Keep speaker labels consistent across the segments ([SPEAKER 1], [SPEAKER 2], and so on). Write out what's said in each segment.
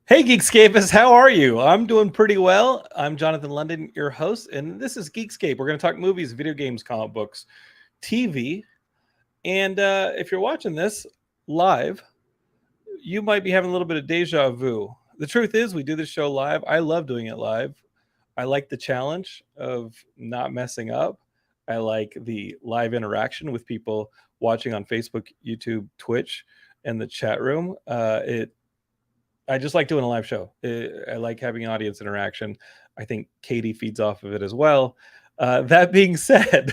[SPEAKER 1] Hey, Geekscapists, how are you? I'm doing pretty well. I'm Jonathan London, your host, and this is Geekscape. We're going to talk movies, video games, comic books, TV. And if you're watching this live, you might be having a little bit of deja vu. The truth is, we do this show live. I love doing it live. I like the challenge of not messing up. I like the live interaction with people watching on Facebook, YouTube, Twitch, and the chat room. I just like doing a live show. I like having audience interaction. I think Katie feeds off of it as well. That being said,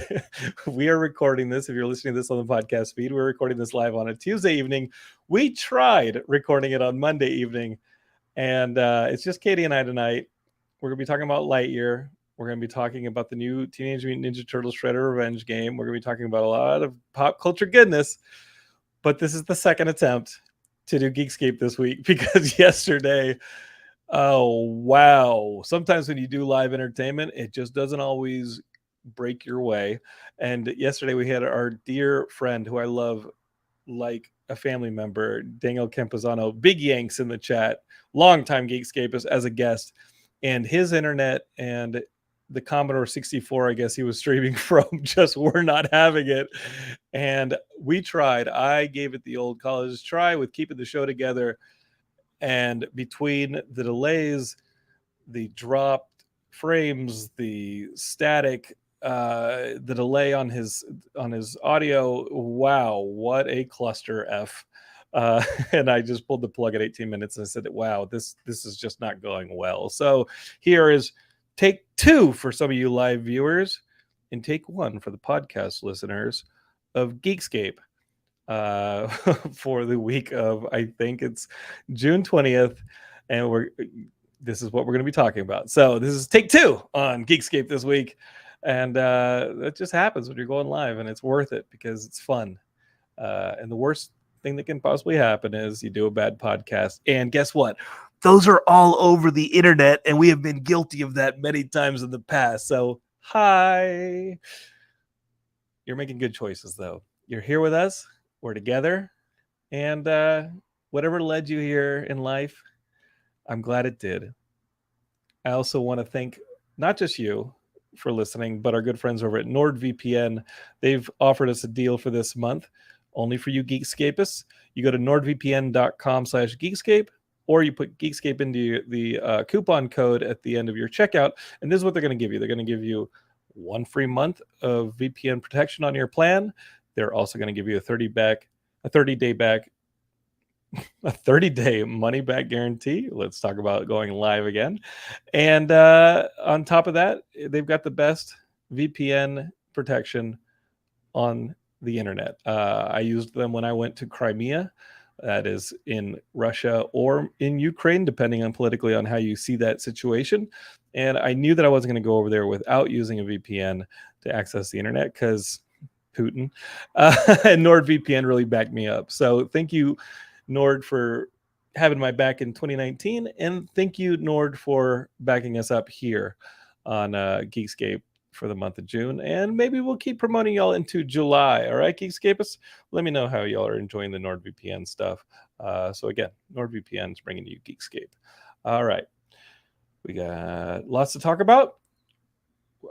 [SPEAKER 1] we are recording this. If you're listening to this on the podcast feed, we're recording this live on a Tuesday evening. We tried recording it on Monday evening, and it's just Katie and I tonight. We're going to be talking about Lightyear. We're going to be talking about the new Teenage Mutant Ninja Turtles Shredder Revenge game. We're going to be talking about a lot of pop culture goodness, but this is the second attempt to do Geekscape this week because yesterday, oh wow, sometimes when you do live entertainment, it just doesn't always break your way. And yesterday we had our dear friend who I love like a family member, Daniel Campuzano, BigYanks in the chat, longtime Geekscapist, as a guest, and his internet and the Commodore 64, I guess he was streaming from, just were not having it. And we tried. I gave it the old college try with keeping the show together. And between the delays, the dropped frames, the static, the delay on his audio, wow, what a cluster F. And I just pulled the plug at 18 minutes and I said, wow, this is just not going well. So here is take two for some of you live viewers and take one for the podcast listeners of Geekscape for the week of, I think it's June 20th. And this is what we're going to be talking about. So this is take two on Geekscape this week. And that just happens when you're going live, and it's worth it because it's fun. And the worst thing that can possibly happen is you do a bad podcast. And guess what? Those are all over the internet, and we have been guilty of that many times in the past. So, hi. You're making good choices, though. You're here with us. We're together. And whatever led you here in life, I'm glad it did. I also want to thank not just you for listening, but our good friends over at NordVPN. They've offered us a deal for this month, only for you Geekscapists. You go to nordvpn.com/Geekscape, or you put Geekscape into the coupon code at the end of your checkout, and this is what they're going to give you. They're going to give you 1 free month of VPN protection on your plan. They're also going to give you a 30-day money back guarantee. Let's talk about going live again. And on top of that, they've got the best VPN protection on the internet. I used them when I went to Crimea. That is in Russia or in Ukraine, depending on politically on how you see that situation. And I knew that I wasn't going to go over there without using a VPN to access the internet because Putin. And NordVPN really backed me up. So thank you, Nord, for having my back in 2019. And thank you, Nord, for backing us up here on Geekscape for the month of June. And maybe we'll keep promoting y'all into July. All right, Geekscapists? Let me know how y'all are enjoying the NordVPN stuff. So again, NordVPN is bringing you Geekscape. All right. We got lots to talk about.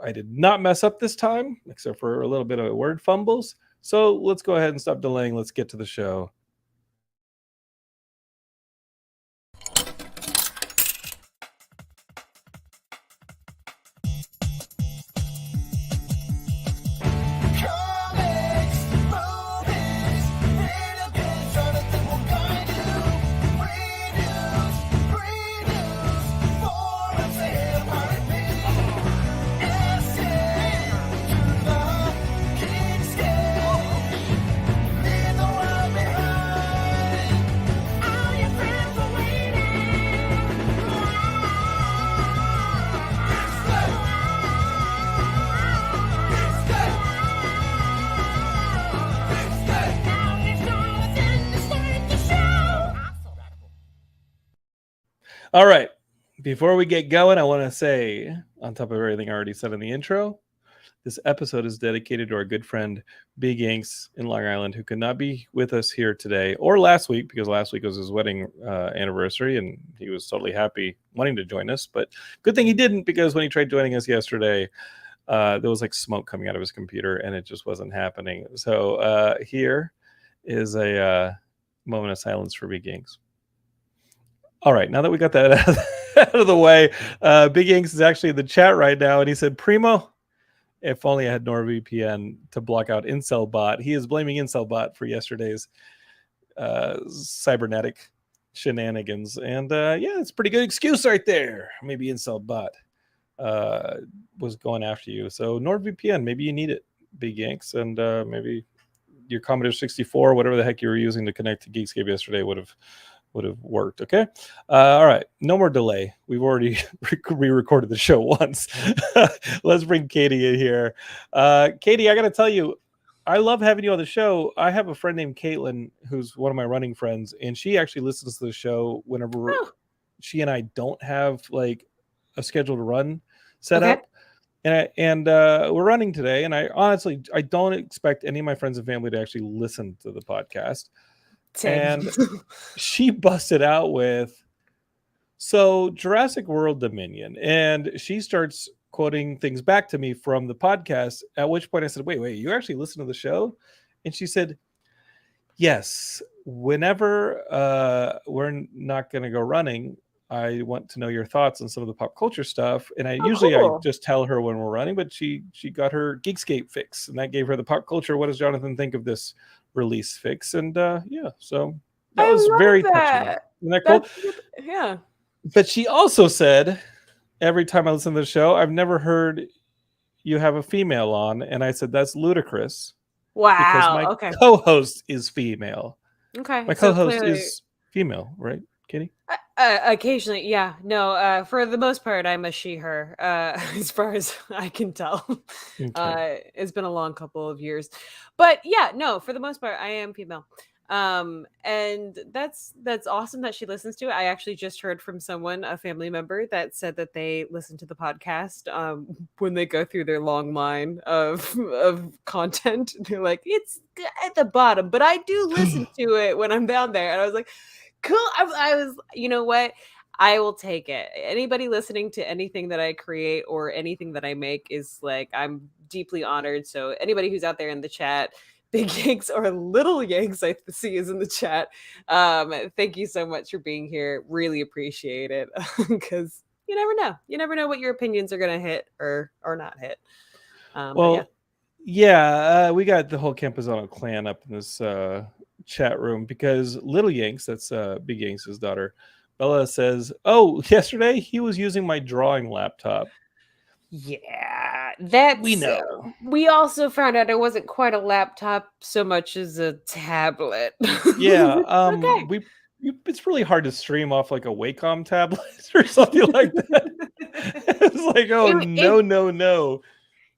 [SPEAKER 1] I did not mess up this time, except for a little bit of word fumbles. So let's go ahead and stop delaying. Let's get to the show. All right. Before we get going, I want to say, on top of everything I already said in the intro, This episode is dedicated to our good friend Big Yanks in Long Island, who could not be with us here today or last week because last week was his wedding anniversary, and he was totally happy wanting to join us. But good thing he didn't, because when he tried joining us yesterday, there was like smoke coming out of his computer, and it just wasn't happening. So here is a moment of silence for Big Yanks. All right, now that we got that out of the way, Big Yanks is actually in the chat right now, and he said, Primo, if only I had NordVPN to block out IncelBot. He is blaming IncelBot for yesterday's cybernetic shenanigans. And yeah, it's a pretty good excuse right there. Maybe IncelBot was going after you. So NordVPN, maybe you need it, Big Yanks, and maybe your Commodore 64, whatever the heck you were using to connect to Geekscape yesterday, would have worked. Okay. All right. No more delay. We've already re-recorded the show once. Let's bring Katie in here. Katie, I got to tell you, I love having you on the show. I have a friend named Caitlin who's one of my running friends, and she actually listens to the show whenever she and I don't have like a scheduled run set up. And we're running today, and I honestly don't expect any of my friends and family to actually listen to the podcast.
[SPEAKER 2] Same.
[SPEAKER 1] And she busted out with, so Jurassic World Dominion, and she starts quoting things back to me from the podcast, at which point I said, wait, you actually listen to the show? And she said, yes, whenever we're not going to go running, I want to know your thoughts on some of the pop culture stuff. And I just tell her when we're running, but she got her Geekscape fix, and that gave her the pop culture. What does Jonathan think of this release fix? And yeah, so that was very touching. Isn't that cool?
[SPEAKER 2] Yeah.
[SPEAKER 1] But she also said, every time I listen to the show, I've never heard you have a female on. And I said, that's ludicrous.
[SPEAKER 2] Wow.
[SPEAKER 1] Because my co-host is female.
[SPEAKER 2] Okay.
[SPEAKER 1] My co-host is female, right, Katie?
[SPEAKER 2] Occasionally, yeah. No, for the most part, I'm a she, her, as far as I can tell. Okay. It's been a long couple of years. But yeah, no, for the most part, I am female. And that's awesome that she listens to it. I actually just heard from someone, a family member, that said that they listen to the podcast when they go through their long line of content. They're like, it's at the bottom, but I do listen to it when I'm down there. And I was like, cool. I was, you know what? I will take it. Anybody listening to anything that I create or anything that I make is like, I'm deeply honored. So anybody who's out there in the chat, Big Yanks or Little Yanks, I see is in the chat. Thank you so much for being here. Really appreciate it, because you never know. You never know what your opinions are going to hit or not hit.
[SPEAKER 1] Well, yeah, we got the whole Campazano clan up in this chat room, because Little Yanks, that's Big Yanks' daughter, Bella, says, oh, yesterday he was using my drawing laptop.
[SPEAKER 2] Yeah, that's,
[SPEAKER 1] we know.
[SPEAKER 2] We also found out it wasn't quite a laptop so much as a tablet.
[SPEAKER 1] Yeah, it's really hard to stream off like a Wacom tablet or something like that. It's like, oh, no.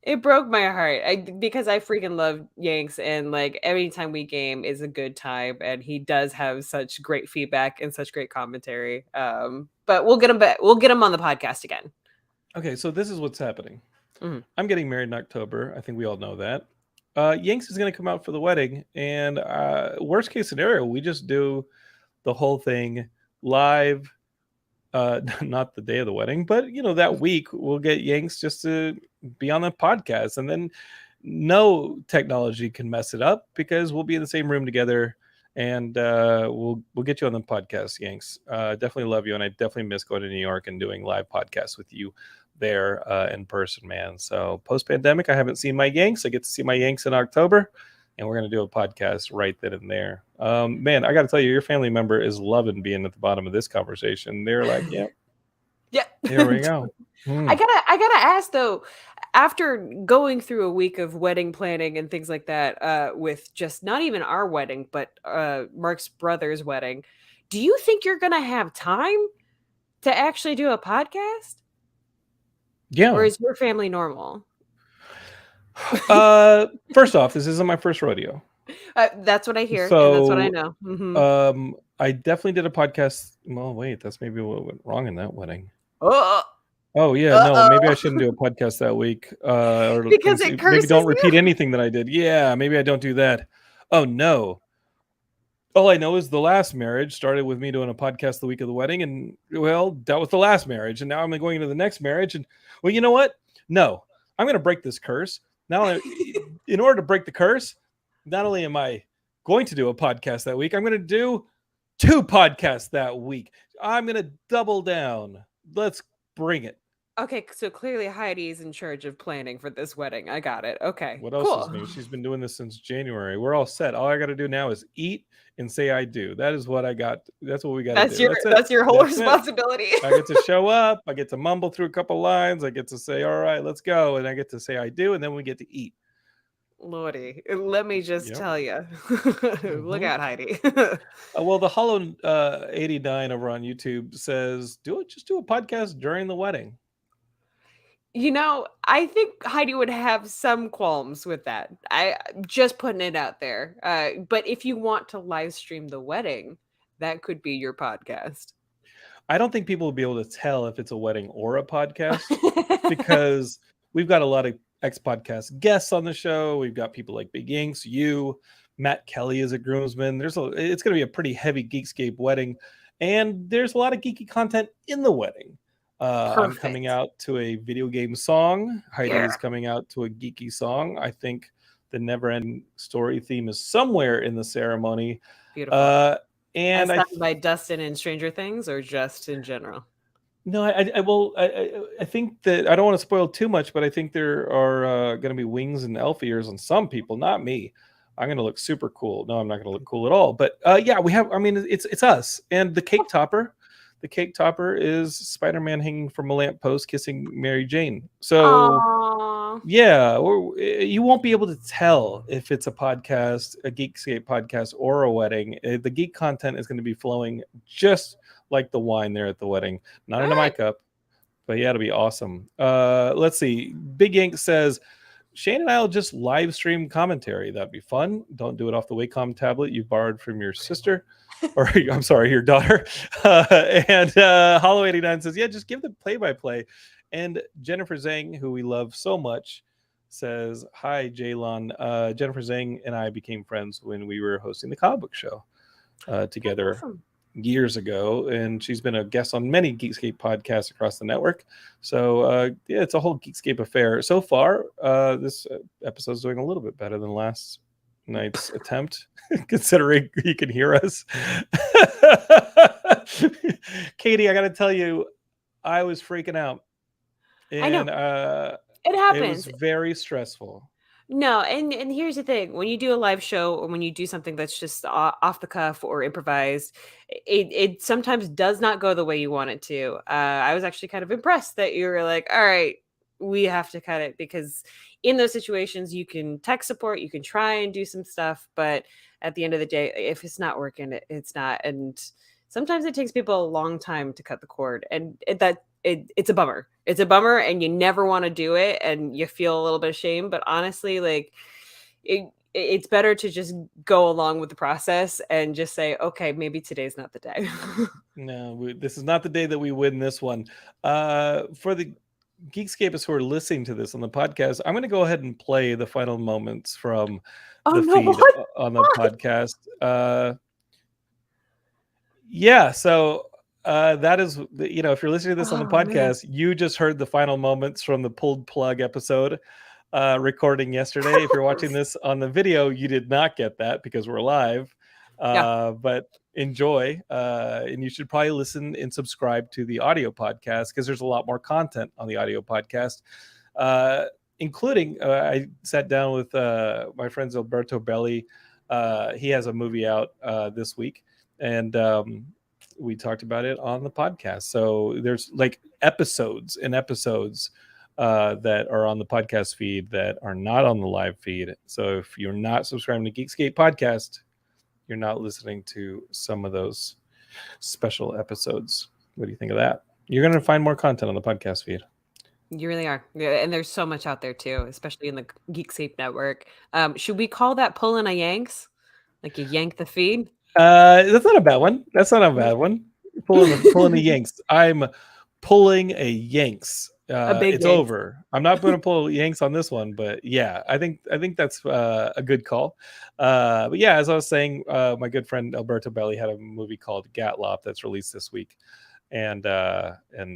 [SPEAKER 2] It broke my heart because I freaking love Yanks, and like every time we game is a good time, and he does have such great feedback and such great commentary. But we'll get him on the podcast again.
[SPEAKER 1] Okay, so this is what's happening. Mm-hmm. I'm getting married in October. I think we all know that. Yanks is going to come out for the wedding, and worst case scenario, we just do the whole thing live. Not the day of the wedding, but that week we'll get Yanks just to be on the podcast, and then no technology can mess it up because we'll be in the same room together, and we'll get you on the podcast, Yanks. Definitely love you, and I definitely miss going to New York and doing live podcasts with you there in person, man. So post-pandemic, I haven't seen my Yanks. I get to see my Yanks in October, and we're going to do a podcast right then and there. Man, I got to tell you, your family member is loving being at the bottom of this conversation. They're like, yeah, here we go.
[SPEAKER 2] I gotta ask though, after going through a week of wedding planning and things like that, with just not even our wedding, but Mark's brother's wedding, do you think you're gonna have time to actually do a podcast?
[SPEAKER 1] Yeah.
[SPEAKER 2] Or is your family normal?
[SPEAKER 1] First off, this isn't my first rodeo.
[SPEAKER 2] That's what I hear, and that's what I know.
[SPEAKER 1] I definitely did a podcast. Well, wait, that's maybe what went wrong in that wedding.
[SPEAKER 2] Oh,
[SPEAKER 1] Oh yeah, no, maybe I
[SPEAKER 2] Uh-oh.
[SPEAKER 1] shouldn't do a podcast that week, or
[SPEAKER 2] Because it
[SPEAKER 1] maybe
[SPEAKER 2] curses
[SPEAKER 1] don't
[SPEAKER 2] you?
[SPEAKER 1] repeat anything that I did. Yeah, maybe I don't do that. Oh no. All I know is the last marriage started with me doing a podcast the week of the wedding, and well, that was the last marriage, and now I'm going into the next marriage, and well, you know what? No, I'm going to break this curse. Now, in order to break the curse, not only am I going to do a podcast that week, I'm going to do 2 podcasts that week. I'm going to double down. Let's bring it.
[SPEAKER 2] Okay, so clearly Heidi's in charge of planning for this wedding. I got it. Okay,
[SPEAKER 1] What else is
[SPEAKER 2] cool.
[SPEAKER 1] new? She's been doing this since January. We're all set. All I got to do now is eat and say I do. That is what I got. That's what we got to
[SPEAKER 2] That's
[SPEAKER 1] do.
[SPEAKER 2] your
[SPEAKER 1] That's it.
[SPEAKER 2] that's your whole
[SPEAKER 1] That's it.
[SPEAKER 2] responsibility.
[SPEAKER 1] I get to show up. I get to mumble through a couple lines. I get to say, all right, let's go. And I get to say I do. And then we get to eat.
[SPEAKER 2] Lordy, let me just
[SPEAKER 1] Yep.
[SPEAKER 2] tell you. Look
[SPEAKER 1] Mm-hmm.
[SPEAKER 2] out, Heidi.
[SPEAKER 1] Well, the Hollow 89 over on YouTube says, just do a podcast during the wedding.
[SPEAKER 2] I think Heidi would have some qualms with that. Just putting it out there. But if you want to live stream the wedding, that could be your podcast.
[SPEAKER 1] I don't think people will be able to tell if it's a wedding or a podcast because we've got a lot of ex-podcast guests on the show. We've got people like BigYanks, Matt Kelly is a groomsman. It's going to be a pretty heavy Geekscape wedding, and there's a lot of geeky content in the wedding. I'm coming out to a video game song. Heidi is coming out to a geeky song. I think the Never-Ending Story theme is somewhere in the ceremony.
[SPEAKER 2] Beautiful.
[SPEAKER 1] And
[SPEAKER 2] by Dustin and Stranger Things, or just in general?
[SPEAKER 1] No, I think that I don't want to spoil too much, but I think there are going to be wings and elf ears on some people, not me. I'm going to look super cool. No, I'm not going to look cool at all. But yeah, we have. I mean, it's us and the cake topper. The cake topper is Spider-Man hanging from a lamppost, kissing Mary Jane. So.
[SPEAKER 2] Aww.
[SPEAKER 1] Yeah, you won't be able to tell if it's a podcast, a Geekscape podcast, or a wedding. The geek content is going to be flowing just like the wine there at the wedding. Not in a mic cup, but yeah, it'll be awesome. Let's see. Big Ink says, Shane and I will just live stream commentary. That'd be fun. Don't do it off the Wacom tablet you borrowed from your sister. Or I'm sorry, your daughter. And Hollow 89 says, yeah, just give the play-by-play. And Jennifer Zhang, who we love so much, says, hi, Jaylon. Jennifer Zhang and I became friends when we were hosting the comic book show together years ago. And she's been a guest on many Geekscape podcasts across the network. So, yeah, it's a whole Geekscape affair. So far, this episode is doing a little bit better than last night's attempt, considering you can hear us. Katie, I got to tell you, I was freaking out. And,
[SPEAKER 2] I know. It happens.
[SPEAKER 1] It was very stressful.
[SPEAKER 2] No, and here's the thing: when you do a live show, or when you do something that's just off the cuff or improvised, it sometimes does not go the way you want it to. I was actually kind of impressed that you were like, "All right, we have to cut it," because in those situations, you can tech support, you can try and do some stuff, but at the end of the day, if it's not working, it's not. And sometimes it takes people a long time to cut the cord, and it's a bummer. It's a bummer, and you never want to do it, and you feel a little bit of shame. But honestly, like it's better to just go along with the process and just say, okay, maybe today's not the day.
[SPEAKER 1] No, this is not the day that we win this one. For the Geekscapists who are listening to this on the podcast, I'm going to go ahead and play the final moments from feed on the podcast. Yeah, so that is, if you're listening to this on the podcast, you just heard the final moments from the pulled plug episode recording yesterday. If you're watching this on the video, you did not get that because we're live. But enjoy, and you should probably listen and subscribe to the audio podcast because there's a lot more content on the audio podcast, including I sat down with my friends Alberto Belli. He has a movie out this week, and we talked about it on the podcast. So there's like episodes and episodes that are on the podcast feed that are not on the live feed. So if you're not subscribing to Geekscape podcast, you're not listening to some of those special episodes. What do you think of that? You're going to find more content on the podcast feed.
[SPEAKER 2] You really are. Yeah, and there's so much out there too, especially in the Geekscape network. Should we call that pulling a yanks? Like you yank the feed?
[SPEAKER 1] That's not a bad one. Pulling the yanks. I'm pulling a Yanks.
[SPEAKER 2] A big
[SPEAKER 1] It's
[SPEAKER 2] Yanks.
[SPEAKER 1] over. I'm not going to pull Yanks on this one, but yeah, I think that's a good call. But yeah, as I was saying, my good friend Alberto Belli had a movie called Gatlop that's released this week, and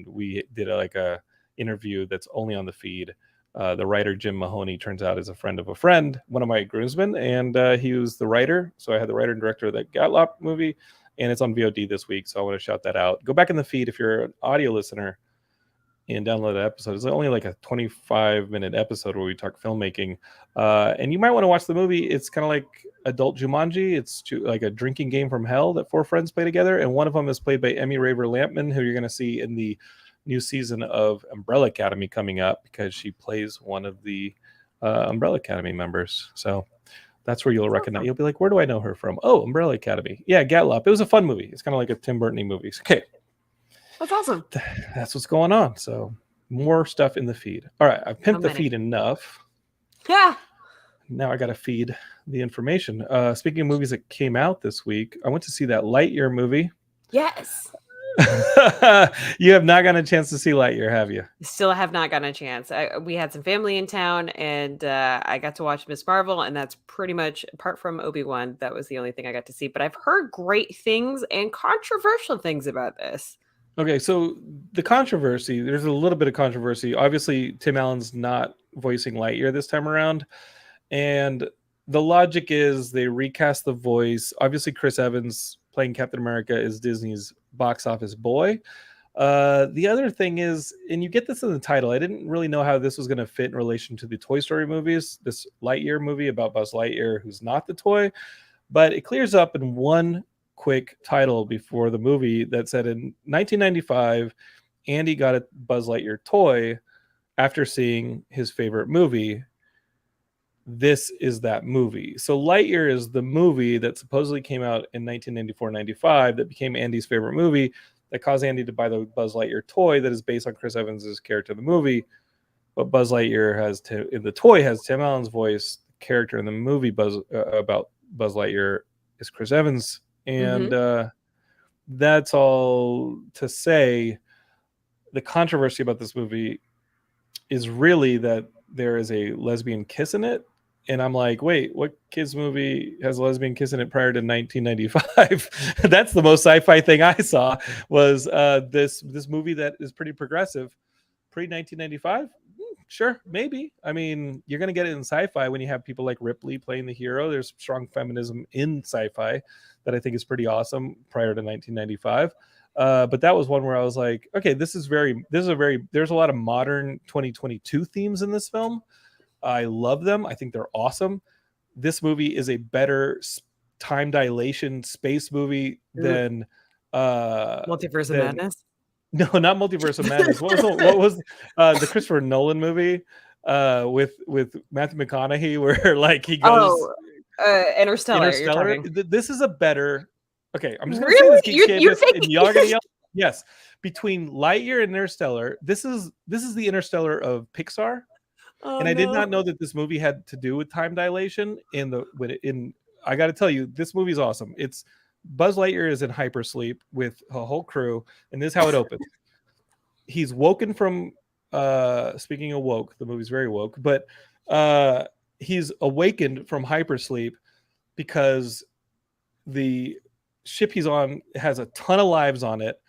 [SPEAKER 1] we did a interview that's only on the feed. The writer Jim Mahoney turns out is a friend of a friend, one of my groomsmen, and he was the writer. So I had the writer and director of that Gatlop movie, and it's on VOD this week. So I want to shout that out. Go back in the feed if you're an audio listener and download the episode. It's only like a 25-minute episode where we talk filmmaking, and you might want to watch the movie. It's kind of like adult Jumanji. It's like a drinking game from hell that four friends play together, and one of them is played by Emmy Raver Lampman, who you're going to see in the new season of Umbrella Academy coming up, because she plays one of the Umbrella Academy members. So that's where you'll recognize. You'll be like, where do I know her from? Oh, Umbrella Academy. Yeah, Gatlop. It was a fun movie. It's kind of like a Tim Burton movie. Okay.
[SPEAKER 2] That's awesome.
[SPEAKER 1] That's what's going on. So more stuff in the feed. All right, I've pimped the feed enough.
[SPEAKER 2] Yeah.
[SPEAKER 1] Now I got to feed the information. Speaking of movies that came out this week, I went to see that Lightyear movie.
[SPEAKER 2] Yes.
[SPEAKER 1] You have not gotten a chance to see Lightyear, have you?
[SPEAKER 2] Still have not gotten a chance. We had some family in town, and I got to watch Miss Marvel, and that's pretty much, apart from Obi-Wan, that was the only thing I got to see. But I've heard great things and controversial things about this.
[SPEAKER 1] Okay, so the controversy, there's a little bit of controversy. Obviously, Tim Allen's not voicing Lightyear this time around. And the logic is they recast the voice. Obviously, Chris Evans playing Captain America is Disney's box office boy. The other thing is, and you get this in the title, I didn't really know how this was going to fit in relation to the Toy Story movies, this Lightyear movie about Buzz Lightyear, who's not the toy. But it clears up in one quick title before the movie that said in 1995, Andy got a Buzz Lightyear toy after seeing his favorite movie. This is that movie. So Lightyear is the movie that supposedly came out in 1994-95 that became Andy's favorite movie, that caused Andy to buy the Buzz Lightyear toy that is based on Chris Evans' character in the movie. But Buzz Lightyear in the toy has Tim Allen's voice. The character in the movie about Buzz Lightyear is Chris Evans. And that's all to say. The controversy about this movie is really that there is a lesbian kiss in it. And I'm like, wait, what kids movie has a lesbian kiss in it prior to 1995? That's the most sci-fi thing I saw, was this movie that is pretty progressive. Pre-1995? Sure, maybe. I mean, you're going to get it in sci-fi when you have people like Ripley playing the hero. There's strong feminism in sci-fi that I think is pretty awesome prior to 1995. But that was one where I was like, okay, there's a lot of modern 2022 themes in this film. I love them. I think they're awesome. This movie is a better time dilation space movie than
[SPEAKER 2] Multiverse of Madness.
[SPEAKER 1] No, not Multiverse of Madness. What was the Christopher Nolan movie with Matthew McConaughey, where like he goes
[SPEAKER 2] Interstellar.
[SPEAKER 1] This is a better. Okay, I'm just going
[SPEAKER 2] really?
[SPEAKER 1] to say this. You think? And y'all gonna yell. Yes, between Lightyear and Interstellar, this is the Interstellar of Pixar. I did not know that this movie had to do with time dilation. I got to tell you, this movie's awesome. It's Buzz Lightyear is in hypersleep with a whole crew, and this is how it opens. He's woken from. Speaking of woke, the movie's very woke, but he's awakened from hypersleep because the ship he's on has a ton of lives on it,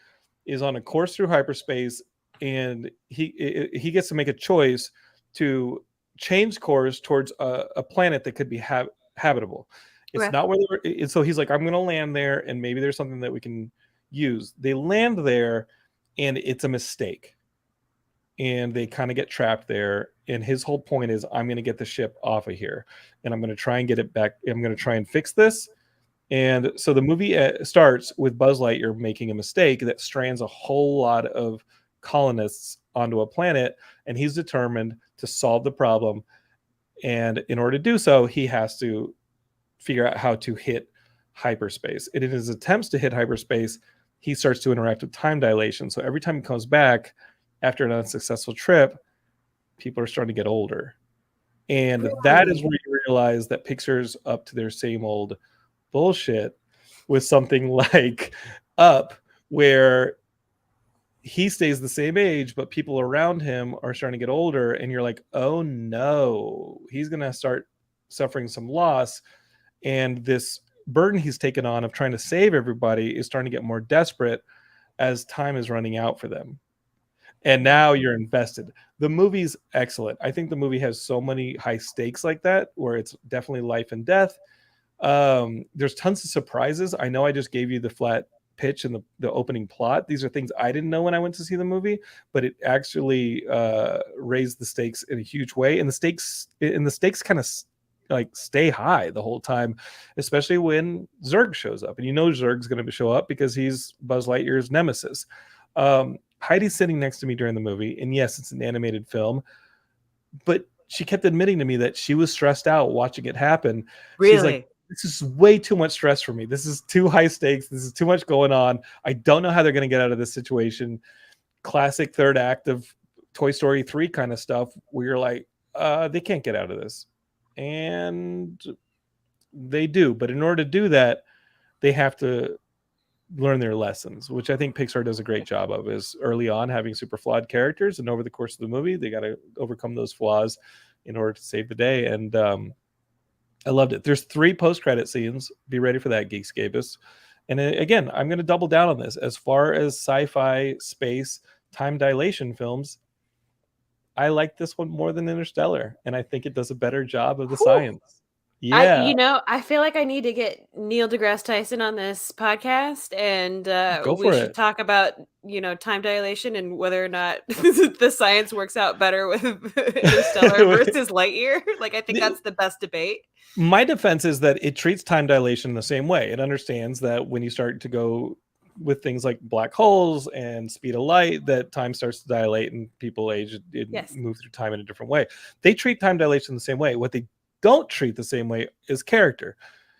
[SPEAKER 1] is on a course through hyperspace, and he gets to make a choice to change course towards a planet that could be habitable. It's not where they were, so he's like, I'm going to land there, and maybe there's something that we can use. They land there, and it's a mistake, and they kind of get trapped there. And his whole point is, I'm going to get the ship off of here, and I'm going to try and get it back. I'm going to try and fix this. And so the movie starts with Buzz Lightyear making a mistake that strands a whole lot of colonists onto a planet, and he's determined to solve the problem. And in order to do so, he has to figure out how to hit hyperspace. And in his attempts to hit hyperspace, he starts to interact with time dilation. So every time he comes back after an unsuccessful trip, people are starting to get older. And that is where you realize that Pixar's up to their same old bullshit with something like Up, where he stays the same age, but people around him are starting to get older, and you're like, oh no, he's gonna start suffering some loss, and this burden he's taken on of trying to save everybody is starting to get more desperate as time is running out for them. And now you're invested. The movie's excellent. I think the movie has so many high stakes like that, where it's definitely life and death. There's tons of surprises. I know I just gave you the flat pitch and the opening plot. These are things I didn't know when I went to see the movie, but it actually raised the stakes in a huge way. And the stakes kind of like stay high the whole time, especially when Zurg shows up. And you know Zurg's going to show up because he's Buzz Lightyear's nemesis. Heidi's sitting next to me during the movie, and yes, it's an animated film, but she kept admitting to me that she was stressed out watching it happen.
[SPEAKER 2] Really?
[SPEAKER 1] She's like, this is way too much stress for me. This is too high stakes. This is too much going on. I don't know how they're going to get out of this situation. Classic third act of Toy Story 3 kind of stuff, where you're like, they can't get out of this. And they do. But in order to do that, they have to learn their lessons, which I think Pixar does a great job of, is early on having super flawed characters, and over the course of the movie they got to overcome those flaws in order to save the day. And I loved it. There's 3 post-credit scenes. Be ready for that, Geekscapists. And again, I'm going to double down on this. As far as sci-fi, space, time dilation films, I like this one more than Interstellar, and I think it does a better job of the science. Yeah.
[SPEAKER 2] I feel like I need to get Neil deGrasse Tyson on this podcast, and
[SPEAKER 1] Go
[SPEAKER 2] we
[SPEAKER 1] for
[SPEAKER 2] should
[SPEAKER 1] it.
[SPEAKER 2] talk about, time dilation and whether or not the science works out better with Interstellar versus Lightyear. Like, I think that's the best debate.
[SPEAKER 1] My defense is that it treats time dilation the same way. It understands that when you start to go with things like black holes and speed of light, that time starts to dilate and people age and move through time in a different way. They treat time dilation the same way. What they don't treat the same way is character.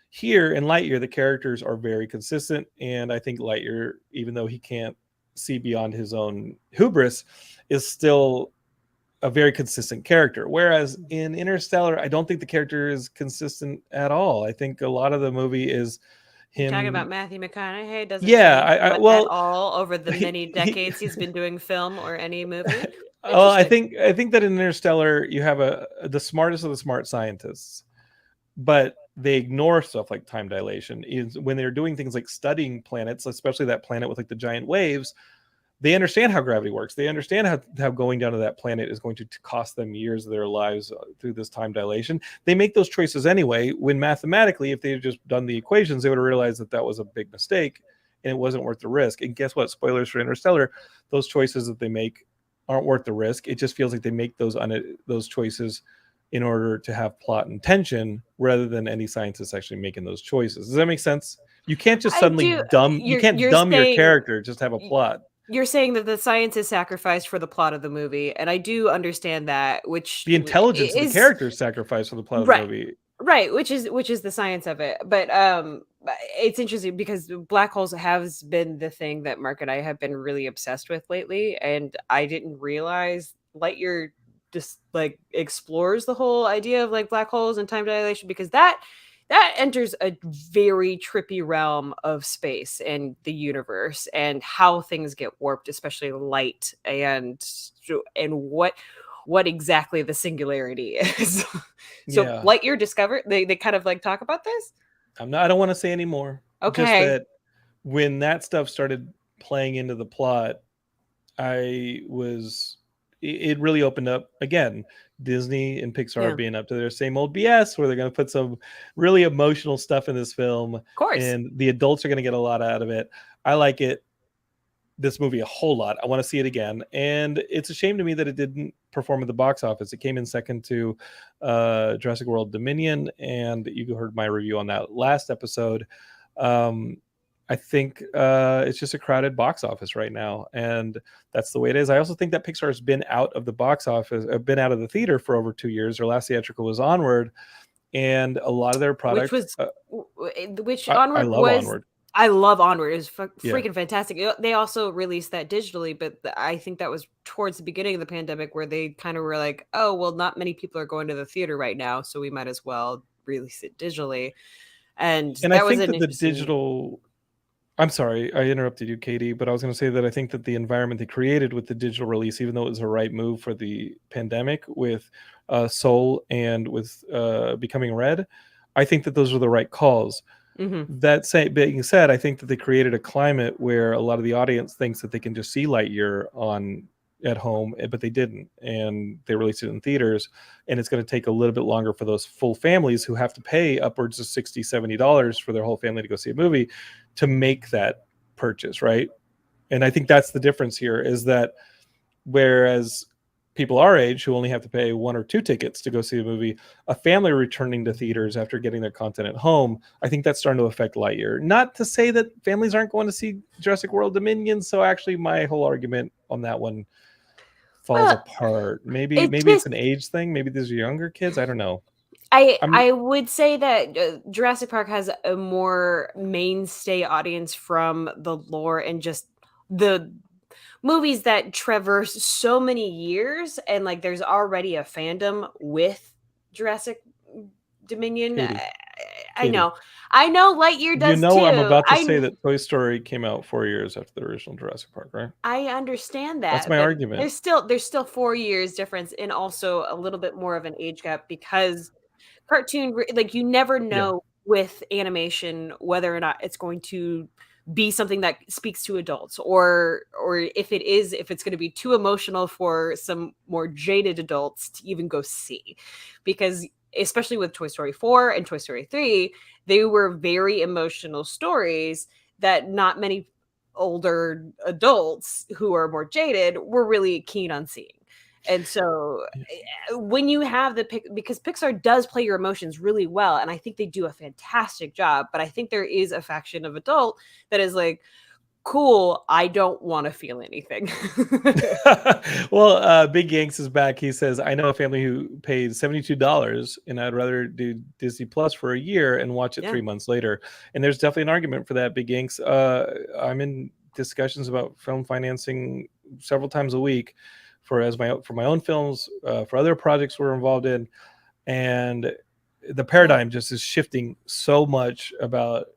[SPEAKER 1] Here in Lightyear, the characters are very consistent, and I think Lightyear, even though he can't see beyond his own hubris, is still a very consistent character. Whereas in Interstellar, I don't think the character is consistent at all. I think a lot of the movie is him
[SPEAKER 2] talking about Matthew McConaughey. Doesn't
[SPEAKER 1] at
[SPEAKER 2] all over the many decades he's been doing film or any movie.
[SPEAKER 1] Well, I think that in Interstellar you have the smartest of the smart scientists, but they ignore stuff like time dilation. Is when they're doing things like studying planets, especially that planet with like the giant waves. They understand how gravity works. They understand how going down to that planet is going to cost them years of their lives through this time dilation. They make those choices anyway, when mathematically, if they had just done the equations, they would have realized that was a big mistake and it wasn't worth the risk. And guess what? Spoilers for Interstellar, those choices that they make aren't worth the risk. It just feels like they make those choices in order to have plot and tension rather than any scientists actually making those choices. Does that make sense? You can't just suddenly dumb your character, just have a plot.
[SPEAKER 2] You're saying that the science is sacrificed for the plot of the movie, and I do understand that, which
[SPEAKER 1] the intelligence of the character is sacrificed for the plot of the movie.
[SPEAKER 2] Right, which is the science of it. But it's interesting because black holes has been the thing that Mark and I have been really obsessed with lately, and I didn't realize Lightyear just like explores the whole idea of like black holes and time dilation, because that enters a very trippy realm of space and the universe and how things get warped, especially light, and what exactly the singularity is. So Lightyear discovered, they kind of like talk about this.
[SPEAKER 1] I don't want to say any more.
[SPEAKER 2] Okay.
[SPEAKER 1] Just that when that stuff started playing into the plot, it really opened up again. Disney and Pixar being up to their same old BS, where they're going to put some really emotional stuff in this film.
[SPEAKER 2] Of course.
[SPEAKER 1] And the adults are going to get a lot out of it. I like this movie a whole lot. I want to see it again. And it's a shame to me that it didn't perform at the box office. It came in second to Jurassic World Dominion, and you heard my review on that last episode. I think it's just a crowded box office right now, and that's the way it is. I also think that Pixar has been out of the box office, been out of the theater for over 2 years. Their last theatrical was Onward, and a lot of their products,
[SPEAKER 2] Onward. I love Onward. It was freaking fantastic. They also released that digitally, but I think that was towards the beginning of the pandemic, where they kind of were like, oh, well, not many people are going to the theater right now, so we might as well release it digitally. And
[SPEAKER 1] I think that the digital I'm sorry, I interrupted you, Katie, but I was going to say that I think that the environment they created with the digital release, even though it was a right move for the pandemic with Soul and with Becoming Red, I think that those were the right calls.
[SPEAKER 2] Hmm.
[SPEAKER 1] Being said, I think that they created a climate where a lot of the audience thinks that they can just see Lightyear on at home, but they didn't, and they released it in theaters, and it's going to take a little bit longer for those full families who have to pay upwards of $60-$70 for their whole family to go see a movie to make that purchase, right? And I think that's the difference here, is that whereas people our age who only have to pay 1 or 2 tickets to go see a movie, a family returning to theaters after getting their content at home, I think that's starting to affect Lightyear. Not to say that families aren't going to see Jurassic World Dominion, so actually my whole argument on that one falls
[SPEAKER 2] Well,
[SPEAKER 1] apart. Maybe
[SPEAKER 2] it
[SPEAKER 1] it's
[SPEAKER 2] just
[SPEAKER 1] an age thing. Maybe these are younger kids. I don't know. I'm
[SPEAKER 2] I would say that Jurassic Park has a more mainstay audience from the lore and just the movies that traverse so many years, and like there's already a fandom with Jurassic Dominion.
[SPEAKER 1] Katie.
[SPEAKER 2] I
[SPEAKER 1] Katie.
[SPEAKER 2] know. I know Lightyear
[SPEAKER 1] You
[SPEAKER 2] does
[SPEAKER 1] know I'm
[SPEAKER 2] too.
[SPEAKER 1] about to say that Toy Story came out 4 years after the original Jurassic Park, right?
[SPEAKER 2] I understand
[SPEAKER 1] That's
[SPEAKER 2] that,
[SPEAKER 1] my
[SPEAKER 2] but
[SPEAKER 1] argument.
[SPEAKER 2] there's still 4 years difference and also a little bit more of an age gap because like you never
[SPEAKER 1] Yeah.
[SPEAKER 2] know with animation whether or not it's going to be something that speaks to adults, or if it's going to be too emotional for some more jaded adults to even go see, because especially with Toy Story 4 and Toy Story 3, they were very emotional stories that not many older adults who are more jaded were really keen on seeing. And so when you have because Pixar does play your emotions really well, and I think they do a fantastic job, but I think there is a faction of adult that is like, cool, I don't want to feel anything.
[SPEAKER 1] Well, Big Yanks is back. He says, I know a family who paid $72 and I'd rather do Disney Plus for a year and watch it
[SPEAKER 2] Yeah.
[SPEAKER 1] 3 months later. And there's definitely an argument for that, Big Yanks. I'm in discussions about film financing several times a week for my own films, for other projects we're involved in. And the
[SPEAKER 2] Yeah.
[SPEAKER 1] paradigm just is shifting so much about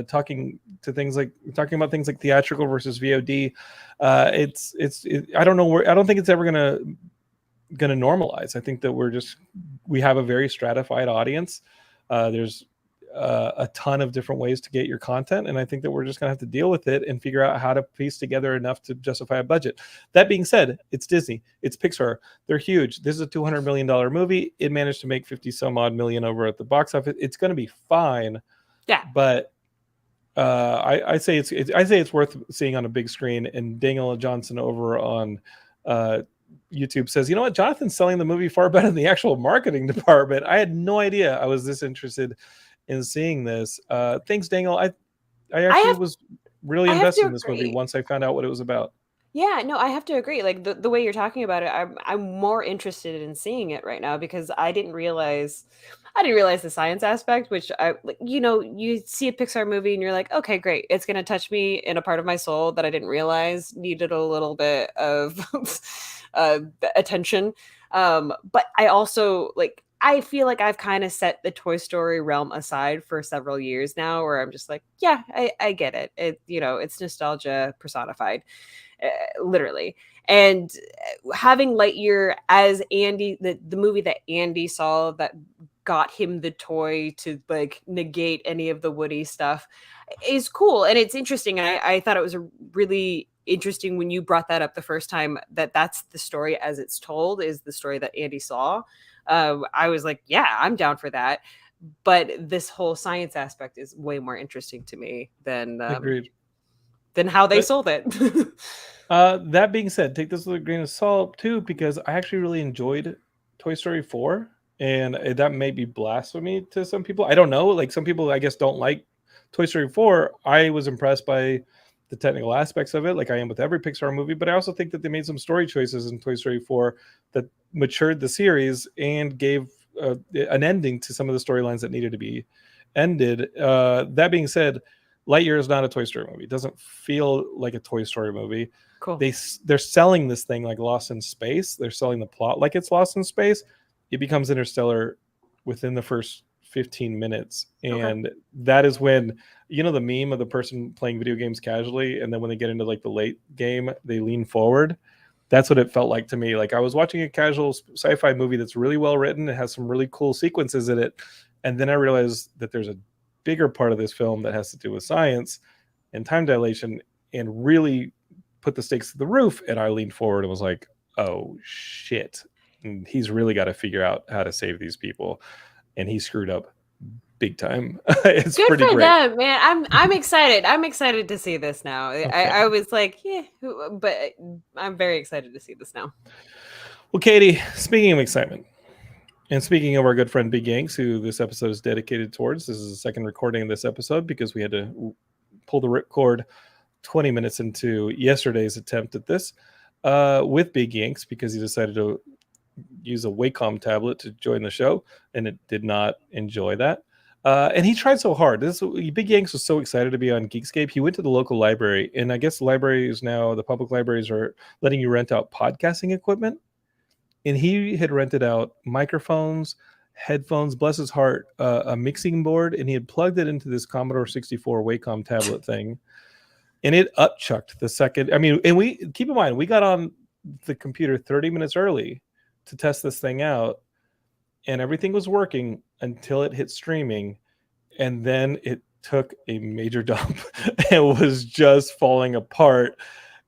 [SPEAKER 1] talking about things like theatrical versus VOD. I don't know where, I don't think it's ever gonna normalize. I think that we have a very stratified audience. There's a ton of different ways to get your content, and I think that we're just gonna have to deal with it and figure out how to piece together enough to justify a budget. That being said, it's Disney, it's Pixar, they're huge. This is a $200 million movie. It managed to make 50 some odd million over at the box office. It's going to be fine,
[SPEAKER 2] Yeah.
[SPEAKER 1] but I say it's worth seeing on a big screen. And Daniel Johnson over on YouTube says, you know what, Jonathan's selling the movie far better than the actual marketing department. I had no idea I was this interested in seeing this. Thanks, Daniel. I
[SPEAKER 2] I
[SPEAKER 1] actually
[SPEAKER 2] have
[SPEAKER 1] was really
[SPEAKER 2] I have to
[SPEAKER 1] invested in this movie
[SPEAKER 2] agree.
[SPEAKER 1] once I found out what it was about.
[SPEAKER 2] Yeah, no, I have to agree. Like the way you're talking about it, I'm more interested in seeing it right now because I didn't realize the science aspect, which I like, you see a Pixar movie and you're like, okay, great. It's gonna touch me in a part of my soul that I didn't realize needed a little bit of attention. But I also like I feel like I've kind of set the Toy Story realm aside for several years now, where I'm just like, yeah, I get it. It's nostalgia personified, literally. And having Lightyear as Andy, the movie that Andy saw that got him the toy to like negate any of the Woody stuff is cool, and it's interesting. And I thought it was a really interesting when you brought that up the first time, that's the story as it's told is the story that Andy saw. I was like, yeah, I'm down for that. But this whole science aspect is way more interesting to me
[SPEAKER 1] Agreed.
[SPEAKER 2] than how they
[SPEAKER 1] But
[SPEAKER 2] sold it.
[SPEAKER 1] that being said, take this with a grain of salt too, because I actually really enjoyed Toy Story 4, and that may be blasphemy to some people. I don't know. Like some people, I guess, don't like Toy Story 4. I was impressed by the technical aspects of it, like I am with every Pixar movie. But I also think that they made some story choices in Toy Story 4 that matured the series and gave an ending to some of the storylines that needed to be ended. That being said, Lightyear is not a Toy Story movie. It doesn't feel like a Toy Story movie.
[SPEAKER 2] Cool.
[SPEAKER 1] They're selling this thing like Lost in Space. They're selling the plot like it's Lost in Space. It becomes Interstellar within the first 15 minutes.
[SPEAKER 2] Okay.
[SPEAKER 1] And that is when, the meme of the person playing video games casually, and then when they get into like the late game, they lean forward. That's what it felt like to me. Like I was watching a casual sci-fi movie that's really well written. It has some really cool sequences in it. And then I realized that there's a bigger part of this film that has to do with science and time dilation, and really put the stakes to the roof. And I leaned forward and was like, oh shit. And he's really got to figure out how to save these people. And he screwed up big time. It's
[SPEAKER 2] Good
[SPEAKER 1] pretty
[SPEAKER 2] for
[SPEAKER 1] great.
[SPEAKER 2] them, man. I'm excited. I'm excited to see this now.
[SPEAKER 1] Okay.
[SPEAKER 2] I was like, yeah, but I'm very excited to see this now.
[SPEAKER 1] Well, Katie, speaking of excitement, and speaking of our good friend Big Yanks, who this episode is dedicated towards, this is the second recording of this episode because we had to pull the ripcord 20 minutes into yesterday's attempt at this with Big Yanks, because he decided to use a Wacom tablet to join the show, and it did not enjoy that. And he tried so hard. Big Yanks was so excited to be on Geekscape. He went to the local library, and I guess the public libraries are letting you rent out podcasting equipment. And he had rented out microphones, headphones, bless his heart, a mixing board, and he had plugged it into this Commodore 64 Wacom tablet thing. And it upchucked the second. I mean, and we keep in mind, we got on the computer 30 minutes early to test this thing out, and everything was working until it hit streaming, and then it took a major dump and was just falling apart.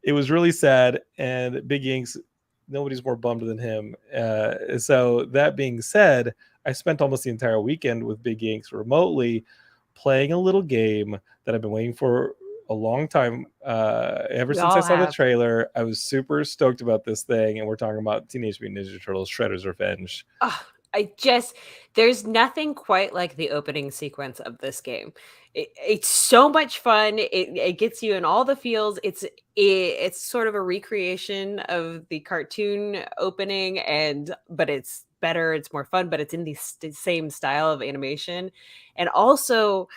[SPEAKER 1] It was really sad, and Big Yanks, nobody's more bummed than him. So that being said, I spent almost the entire weekend with Big Yanks remotely playing a little game that I've been waiting for a long time. Ever since I saw the trailer, I was super stoked about this thing, and we're talking about Teenage Mutant Ninja Turtles Shredder's Revenge.
[SPEAKER 2] There's nothing quite like the opening sequence of this game. It's so much fun. It gets you in all the feels. It's sort of a recreation of the cartoon opening, but it's better. It's more fun, but it's in the same style of animation, and also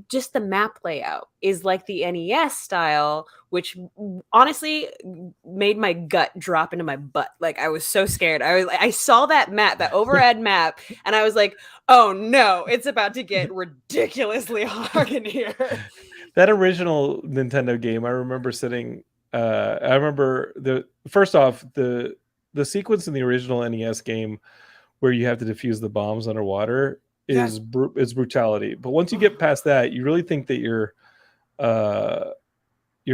[SPEAKER 2] just the map layout is like the NES style, which honestly made my gut drop into my butt. Like I was so scared. I saw that map, that overhead map, and I was like, oh no, it's about to get ridiculously hard in here.
[SPEAKER 1] That original Nintendo game, I remember sitting. I remember the sequence in the original NES game where you have to defuse the bombs underwater is brutality. But once you get past that, you really think that you're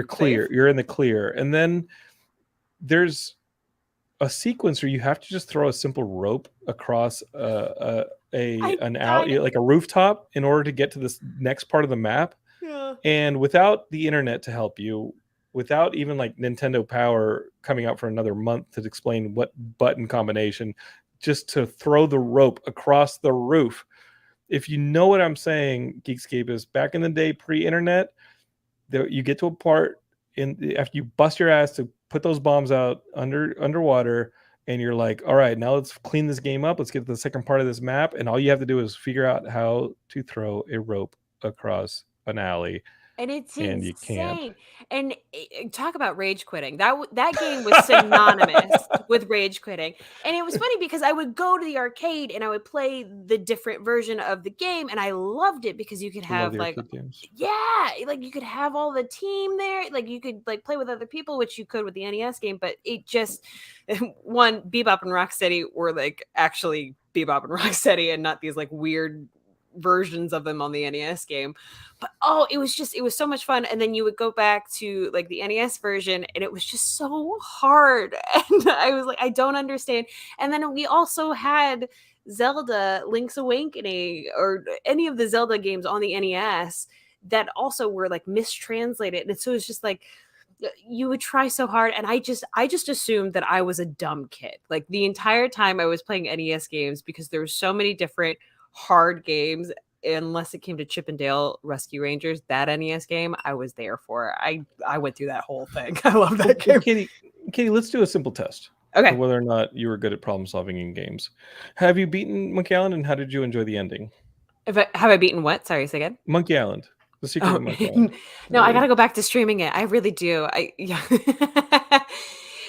[SPEAKER 1] clear. You're in the clear. And then there's a sequence where you have to just throw a simple rope across an alley, like a rooftop, in order to get to this next part of the map.
[SPEAKER 2] Yeah.
[SPEAKER 1] And without the internet to help you, without even like Nintendo Power coming out for another month to explain what button combination, just to throw the rope across the roof. If you know what I'm saying, Geekscape, is back in the day, pre-internet, you get to a part after you bust your ass to put those bombs out underwater, and you're like, all right, now let's clean this game up. Let's get to the second part of this map, and all you have to do is figure out how to throw a rope across an alley.
[SPEAKER 2] And it's
[SPEAKER 1] and
[SPEAKER 2] insane.
[SPEAKER 1] You can't.
[SPEAKER 2] And talk about rage quitting. That game was synonymous with rage quitting. And it was funny because I would go to the arcade and I would play the different version of the game, and I loved it because you could have like you could have all the team there. Like you could like play with other people, which you could with the NES game, but it just one, Bebop and Rocksteady were like actually Bebop and Rocksteady and not these like weird versions of them on the NES game. But it was so much fun. And then you would go back to like the NES version, and it was just so hard. And I was like, I don't understand. And then we also had Zelda Link's Awakening, or any of the Zelda games on the NES that also were like mistranslated. And so it's just like you would try so hard, and I just assumed that I was a dumb kid like the entire time I was playing NES games, because there were so many different hard games. Unless it came to Chip and Dale Rescue Rangers, that NES game I was there for. I went through that whole thing. I love that game.
[SPEAKER 1] Katie, let's do a simple test.
[SPEAKER 2] Okay.
[SPEAKER 1] For whether or not you were good at problem solving in games. Have you beaten Monkey Island, and how did you enjoy the ending?
[SPEAKER 2] Have I beaten what? Sorry, say again.
[SPEAKER 1] Monkey Island. The Secret of Monkey Island.
[SPEAKER 2] No, I gotta go back to streaming it. I really do.
[SPEAKER 1] I'm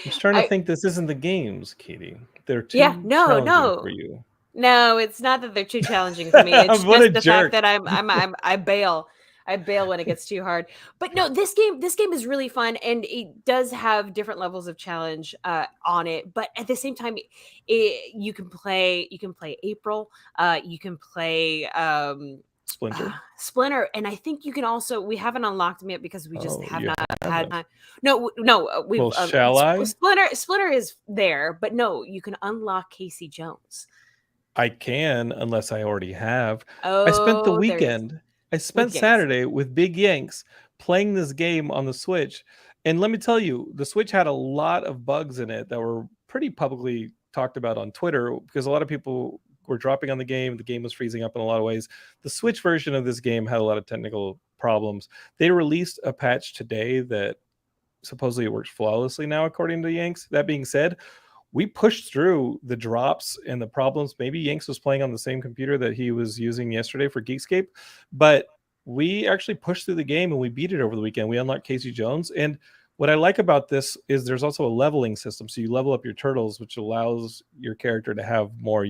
[SPEAKER 1] just trying to think. This isn't the games, Katie. They're too challenging for you.
[SPEAKER 2] No, it's not that they're too challenging for me. It's
[SPEAKER 1] What a
[SPEAKER 2] just the fact
[SPEAKER 1] jerk.
[SPEAKER 2] that I bail. I bail when it gets too hard. But no, this game is really fun, and it does have different levels of challenge on it. But at the same time, you can play April, you can play
[SPEAKER 1] Splinter.
[SPEAKER 2] Splinter, and I think you can also, we haven't unlocked them yet because we just
[SPEAKER 1] Oh,
[SPEAKER 2] have
[SPEAKER 1] you
[SPEAKER 2] not had
[SPEAKER 1] haven't.
[SPEAKER 2] time. No, we've
[SPEAKER 1] Well, shall I?
[SPEAKER 2] Splinter is there, but no, you can unlock Casey Jones.
[SPEAKER 1] I can, unless I already have. I spent the
[SPEAKER 2] Oh, there's
[SPEAKER 1] weekend, I spent
[SPEAKER 2] with Yanks.
[SPEAKER 1] Saturday with Big Yanks playing this game on the Switch. And let me tell you, the Switch had a lot of bugs in it that were pretty publicly talked about on Twitter because a lot of people were dropping on the game. The game was freezing up in a lot of ways. The Switch version of this game had a lot of technical problems. They released a patch today that supposedly it works flawlessly now, according to Yanks. That being said, we pushed through the drops and the problems. Maybe Yanks was playing on the same computer that he was using yesterday for Geekscape, but we actually pushed through the game and we beat it over the weekend. We unlocked Casey Jones. And what I like about this is there's also a leveling system. So you level up your turtles, which allows your character to have more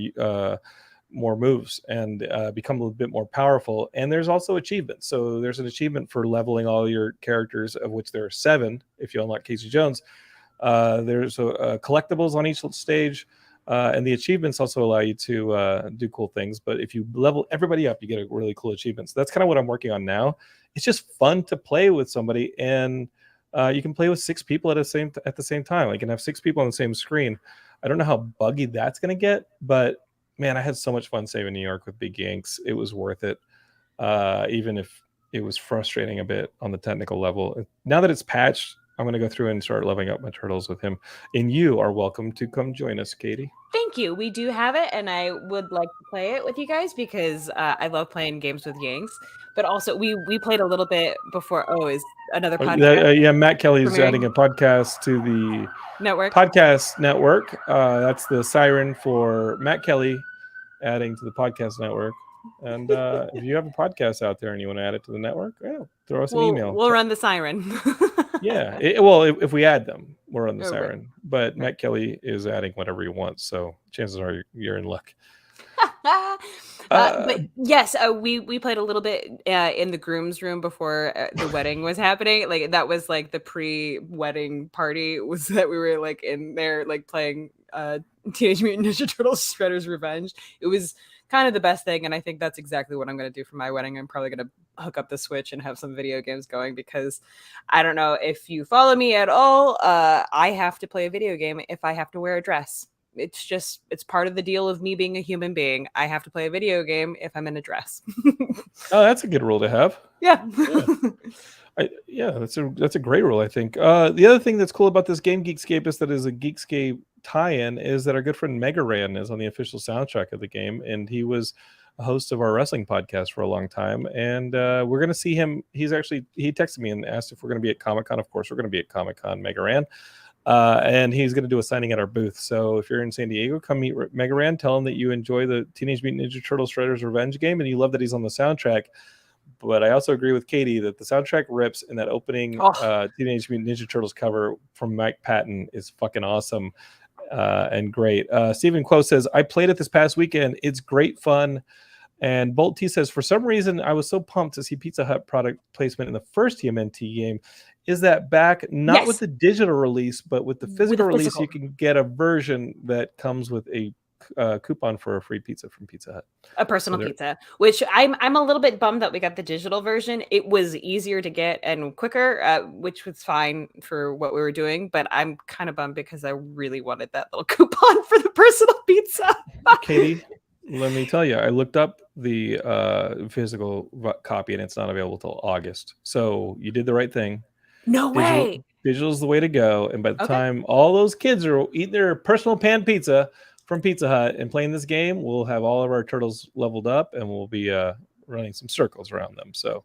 [SPEAKER 1] moves and become a little bit more powerful. And there's also achievements. So there's an achievement for leveling all your characters, of which there are 7 if you unlock Casey Jones. There's collectibles on each stage, and the achievements also allow you to do cool things. But if you level everybody up, you get a really cool achievement. So that's kind of what I'm working on now. It's just fun to play with somebody, and you can play with 6 people at the same time. Like, you can have 6 people on the same screen. I don't know how buggy that's going to get, but man, I had so much fun saving New York with Big Yanks. It was worth it, even if it was frustrating a bit on the technical level. Now that it's patched, I'm going to go through and start leveling up my turtles with him. And you are welcome to come join us, Katie.
[SPEAKER 2] Thank you. We do have it, and I would like to play it with you guys because I love playing games with Yanks. But also, we played a little bit before. Oh, is another podcast
[SPEAKER 1] Yeah, Matt Kelly's adding
[SPEAKER 2] premiering
[SPEAKER 1] a podcast to the
[SPEAKER 2] network?
[SPEAKER 1] podcast network. That's the siren for Matt Kelly adding to the podcast network. And if you have a podcast out there and you want to add it to the network, throw us an email.
[SPEAKER 2] We'll run the siren.
[SPEAKER 1] Yeah. If we add them, we're on the
[SPEAKER 2] Oh, right.
[SPEAKER 1] siren. But
[SPEAKER 2] Right.
[SPEAKER 1] Matt Kelly is adding whatever he wants. So chances are you're in luck.
[SPEAKER 2] But yes, we played a little bit in the groom's room before the wedding was happening. Like, that was like the pre-wedding party, was that we were like in there like playing Teenage Mutant Ninja Turtles Shredder's Revenge. It was kind of the best thing, and I think that's exactly what I'm going to do for my wedding. I'm probably going to hook up the Switch and have some video games going, because I don't know if you follow me at all, I have to play a video game if I have to wear a dress. It's part of the deal of me being a human being. I have to play a video game if I'm in a dress.
[SPEAKER 1] Oh, that's a good rule to have.
[SPEAKER 2] Yeah.
[SPEAKER 1] That's a great rule, I think. The other thing that's cool about this game, Geekscape, is that is a Geekscape tie-in, is that our good friend Mega Ran is on the official soundtrack of the game, and he was a host of our wrestling podcast for a long time. And we're going to see him. He texted me and asked if we're going to be at Comic-Con. Of course, we're going to be at Comic-Con, Mega Ran. And he's going to do a signing at our booth. So if you're in San Diego, come meet Mega Ran. Tell him that you enjoy the Teenage Mutant Ninja Turtles Shredder's Revenge game and you love that he's on the soundtrack. But I also agree with Katie that the soundtrack rips, and that opening Teenage Mutant Ninja Turtles cover from Mike Patton is fucking awesome and great. Stephen Quo says, I played it this past weekend. It's great fun. And Bolt T says, for some reason, I was so pumped to see Pizza Hut product placement in the first TMNT game. Is that back? Not with the digital release, but with the physical release, you can get a version that comes with a coupon for a free pizza from Pizza Hut.
[SPEAKER 2] A personal pizza, which I'm a little bit bummed that we got the digital version. It was easier to get and quicker, which was fine for what we were doing. But I'm kind of bummed because I really wanted that little coupon for the personal pizza.
[SPEAKER 1] Katie, let me tell you, I looked up the physical copy and it's not available till August. So you did the right thing.
[SPEAKER 2] No way.
[SPEAKER 1] Digital is the way to go. And by the time all those kids are eating their personal pan pizza from Pizza Hut and playing this game, we'll have all of our turtles leveled up and we'll be running some circles around them. So,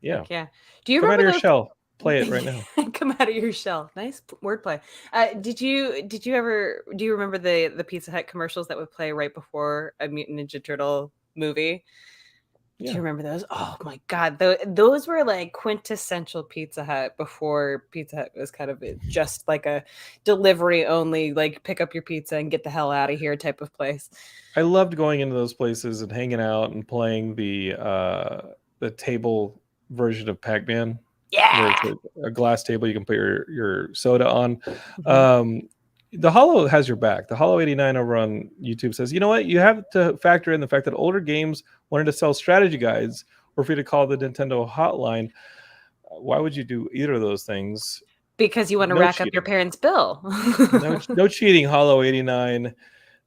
[SPEAKER 1] yeah.
[SPEAKER 2] Yeah. Do you
[SPEAKER 1] come
[SPEAKER 2] remember
[SPEAKER 1] out of your shell? Play it right now.
[SPEAKER 2] Come out of your shell. Nice wordplay. Do you remember the Pizza Hut commercials that would play right before a Mutant Ninja Turtle movie? Do
[SPEAKER 1] Yeah.
[SPEAKER 2] you remember those? Oh my god, those were like quintessential Pizza Hut before Pizza Hut was kind of just like a delivery only, like pick up your pizza and get the hell out of here type of place.
[SPEAKER 1] I loved going into those places and hanging out and playing the table version of Pac-Man, where it's
[SPEAKER 2] Yeah.
[SPEAKER 1] a glass table you can put your soda on.
[SPEAKER 2] Mhm.
[SPEAKER 1] The Hollow has your back. The Hollow 89 over on YouTube says, you know what? You have to factor in the fact that older games wanted to sell strategy guides or for you to call the Nintendo hotline. Why would you do either of those things?
[SPEAKER 2] Because you want to
[SPEAKER 1] No
[SPEAKER 2] rack up your
[SPEAKER 1] cheating.
[SPEAKER 2] parents' bill.
[SPEAKER 1] No cheating, Hollow 89.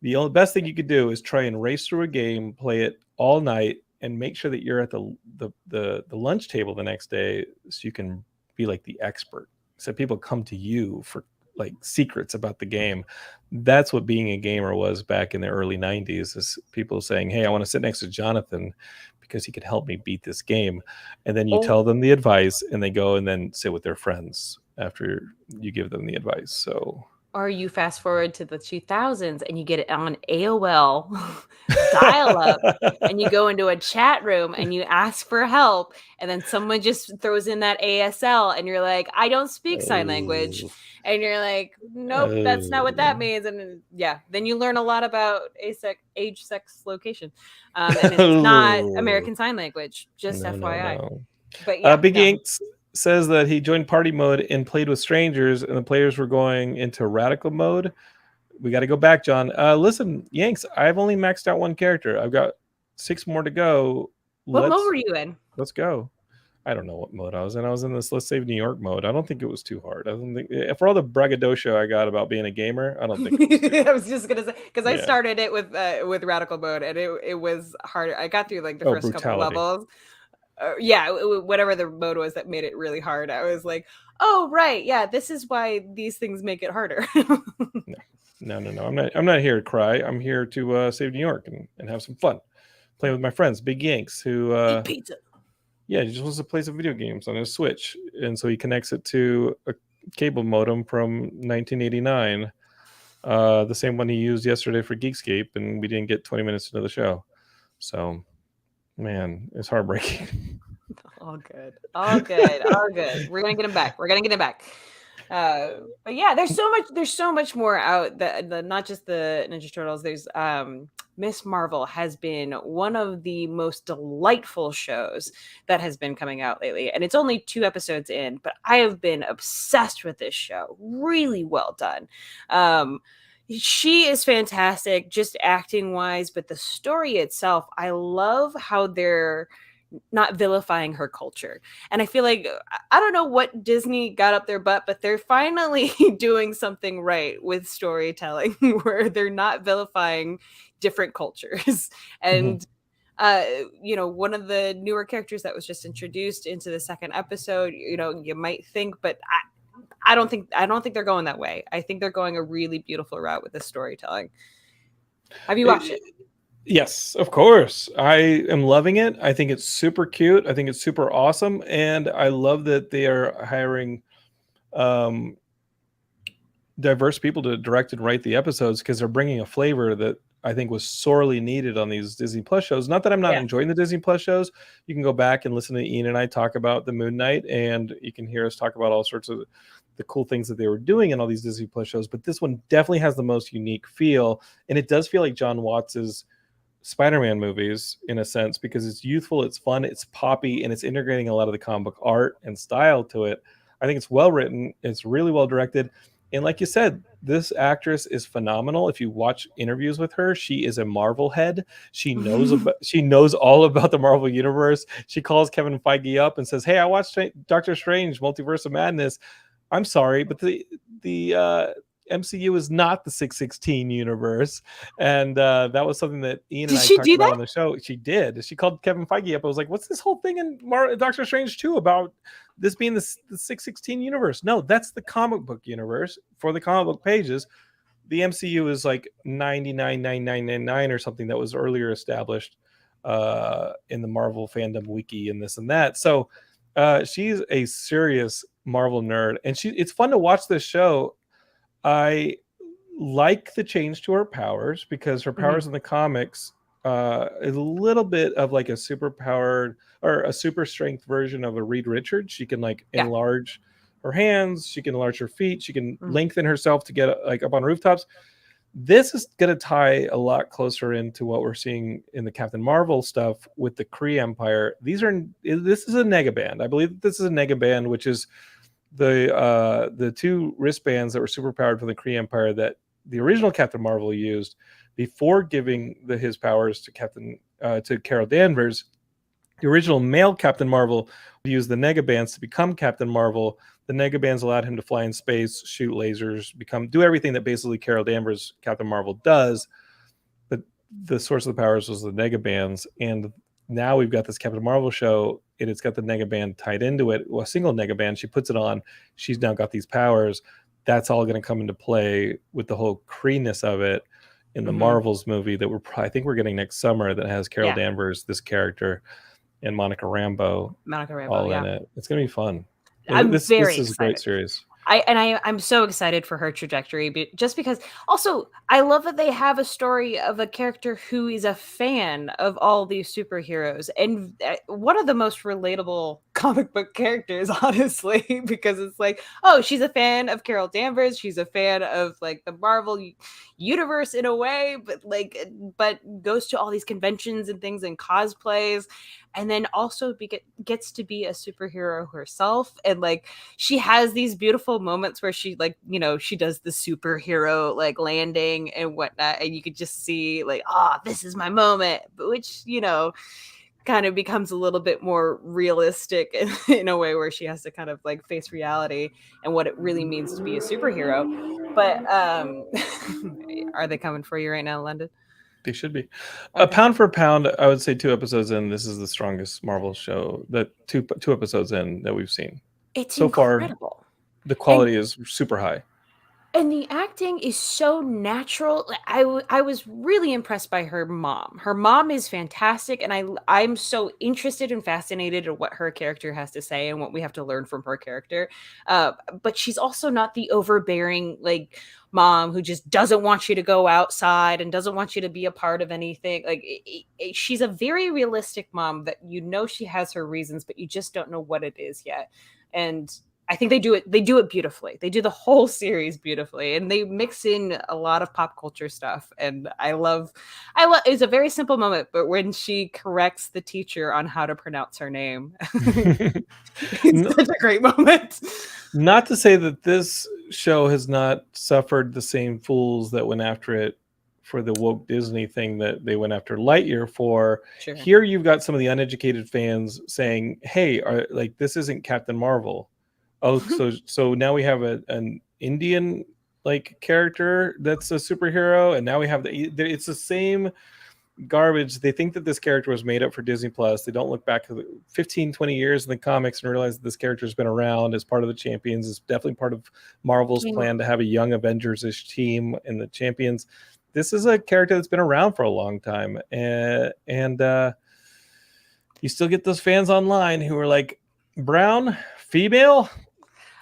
[SPEAKER 1] The only best thing you could do is try and race through a game, play it all night, and make sure that you're at the lunch table the next day so you can be like the expert. So people come to you for like secrets about the game. That's what being a gamer was back in the early 90s, is people saying, hey, I want to sit next to Jonathan because he could help me beat this game. And then you
[SPEAKER 2] Oh,
[SPEAKER 1] tell them the advice and they go and then sit with their friends after you give them the advice. So
[SPEAKER 2] or you fast forward to the 2000s and you get it on AOL dial up and you go into a chat room and you ask for help and then someone just throws in that ASL and you're like, I don't speak sign language,
[SPEAKER 1] oh,
[SPEAKER 2] and you're like, nope, that's not what that
[SPEAKER 1] oh.
[SPEAKER 2] means. And yeah, then you learn a lot about age, sex, location, and it's not American Sign Language, just
[SPEAKER 1] No, no,
[SPEAKER 2] FYI.
[SPEAKER 1] no.
[SPEAKER 2] But yeah,
[SPEAKER 1] Big
[SPEAKER 2] no.
[SPEAKER 1] Yanks says that he joined party mode and played with strangers, and the players were going into radical mode. We got to go back, John. Listen, Yanks, I've only maxed out one character. I've got 6 more to go.
[SPEAKER 2] What mode
[SPEAKER 1] Let's
[SPEAKER 2] were you in?
[SPEAKER 1] let's go. I don't know what mode I was in. I was in this Let's Save New York mode. I don't think it was too hard. I don't think for all the braggadocio I got about being a gamer, I don't think it was too.
[SPEAKER 2] I was just gonna say, because I
[SPEAKER 1] Yeah.
[SPEAKER 2] started it with radical mode and it was harder. I got through like the
[SPEAKER 1] Oh,
[SPEAKER 2] first couple
[SPEAKER 1] brutality.
[SPEAKER 2] levels. Yeah, whatever the mode was that made it really hard. I was like, oh right, yeah, this is why these things make it harder.
[SPEAKER 1] No. I'm not here to cry. I'm here to save New York and have some fun. Playing with my friends, Big Yanks, who
[SPEAKER 2] Eat pizza.
[SPEAKER 1] yeah, he just wants to play some video games on his Switch. And so he connects it to a cable modem from 1989. The same one he used yesterday for Geekscape, and we didn't get 20 minutes into the show. So man, it's heartbreaking.
[SPEAKER 2] All good. All good. All good. We're gonna get him back. We're gonna get him back. But yeah, there's so much more out that not just the Ninja Turtles. There's Miss Marvel has been one of the most delightful shows that has been coming out lately. And it's only 2 episodes in, but I have been obsessed with this show. Really well done. She is fantastic, just acting wise, but the story itself, I love how they're not vilifying her culture. And I feel like I don't know what Disney got up their butt, but they're finally doing something right with storytelling where they're not vilifying different cultures. And one of the newer characters that was just introduced into the second episode, you might think, but I don't think they're going that way. I think they're going a really beautiful route with the storytelling. Have you watched it?
[SPEAKER 1] Yes, of course. I am loving it. I think it's super cute. I think it's super awesome. And I love that they are hiring diverse people to direct and write the episodes, because they're bringing a flavor that I think was sorely needed on these Disney Plus shows. Not that I'm not enjoying the Disney Plus shows. You can go back and listen to Ian and I talk about the Moon Knight, and you can hear us talk about all sorts of the cool things that they were doing in all these Disney Plus shows. But this one definitely has the most unique feel. And it does feel like John Watts's Spider-Man movies in a sense, because it's youthful, it's fun, it's poppy, and it's integrating a lot of the comic book art and style to it. I think it's well written, it's really well directed, and like you said, this actress is phenomenal. If you watch interviews with her, she is a Marvel head. She knows all about the Marvel universe. She calls Kevin Feige up and says, "Hey, I watched Doctor Strange: Multiverse of Madness. I'm sorry, but the MCU is not the 616 universe." And that was something that Ian and I talked about on the show. She did. She called Kevin Feige up. I was like, what's this whole thing in Doctor Strange 2 about this being the 616 universe? No, that's the comic book universe for the comic book pages. The MCU is like 999999 or something that was earlier established in the Marvel fandom wiki and this and that. So she's a serious Marvel nerd, and it's fun to watch this show. I like the change to her powers, because her powers in the comics a little bit of like a super powered or a super strength version of a Reed Richards. She can like
[SPEAKER 2] Yeah.
[SPEAKER 1] enlarge her hands, she can enlarge her feet, she can
[SPEAKER 2] Mhm.
[SPEAKER 1] lengthen herself to get like up on rooftops. This is going to tie a lot closer into what we're seeing in the Captain Marvel stuff with the Kree Empire. This is a negaband. I believe that this is a negaband, which is the two wristbands that were super powered from the Kree Empire that the original Captain Marvel used before giving his powers to Carol Danvers. The original male Captain Marvel used the negabands to become Captain Marvel. The negabands allowed him to fly in space, shoot lasers, do everything that basically Carol Danvers Captain Marvel does. But the source of the powers was the negabands, and now we've got this Captain Marvel show, and it's got the negaband tied into it. Well, a single negaband, she puts it on. She's now got these powers. That's all going to come into play with the whole Kree-ness of it in the Marvels movie that I think we're getting next summer that has Carol Danvers, this character, and Monica Rambeau all in it. It's gonna be fun. This is a great series.
[SPEAKER 2] I'm so excited for her trajectory, just because also I love that they have a story of a character who is a fan of all these superheroes, and one of the most relatable comic book characters, honestly, because it's like, oh, she's a fan of Carol Danvers, she's a fan of like the Marvel universe in a way, but goes to all these conventions and things and cosplays, and then also gets to be a superhero herself, and like she has these beautiful moments where she like, she does the superhero like landing and whatnot, and you could just see like, this is my moment, which kind of becomes a little bit more realistic in a way where she has to kind of like face reality and what it really means to be a superhero. But are they coming for you right now, London?
[SPEAKER 1] They should be. Okay. Pound for pound, I would say 2 episodes in, this is the strongest Marvel show that two episodes in that we've seen.
[SPEAKER 2] It's
[SPEAKER 1] so
[SPEAKER 2] incredible.
[SPEAKER 1] Far, the quality is super high.
[SPEAKER 2] And the acting is so natural. I was really impressed by her mom. Her mom is fantastic, and I'm so interested and fascinated in what her character has to say and what we have to learn from her character. But she's also not the overbearing like mom who just doesn't want you to go outside and doesn't want you to be a part of anything. Like she's a very realistic mom that she has her reasons, but you just don't know what it is yet. And I think they do it beautifully. They do the whole series beautifully, and they mix in a lot of pop culture stuff. And I love it's a very simple moment, but when she corrects the teacher on how to pronounce her name, it's such a great moment.
[SPEAKER 1] Not to say that this show has not suffered the same fools that went after it for the woke Disney thing that they went after Lightyear for. Sure. Here you've got some of the uneducated fans saying, hey, this isn't Captain Marvel. Oh, so now we have an Indian like character that's a superhero, and now we have it's the same garbage. They think that this character was made up for Disney Plus. They don't look back 15, 20 years in the comics and realize that this character's been around as part of the Champions. It's definitely part of Marvel's plan to have a young Avengers-ish team in the Champions. This is a character that's been around for a long time, and you still get those fans online who are like, brown female.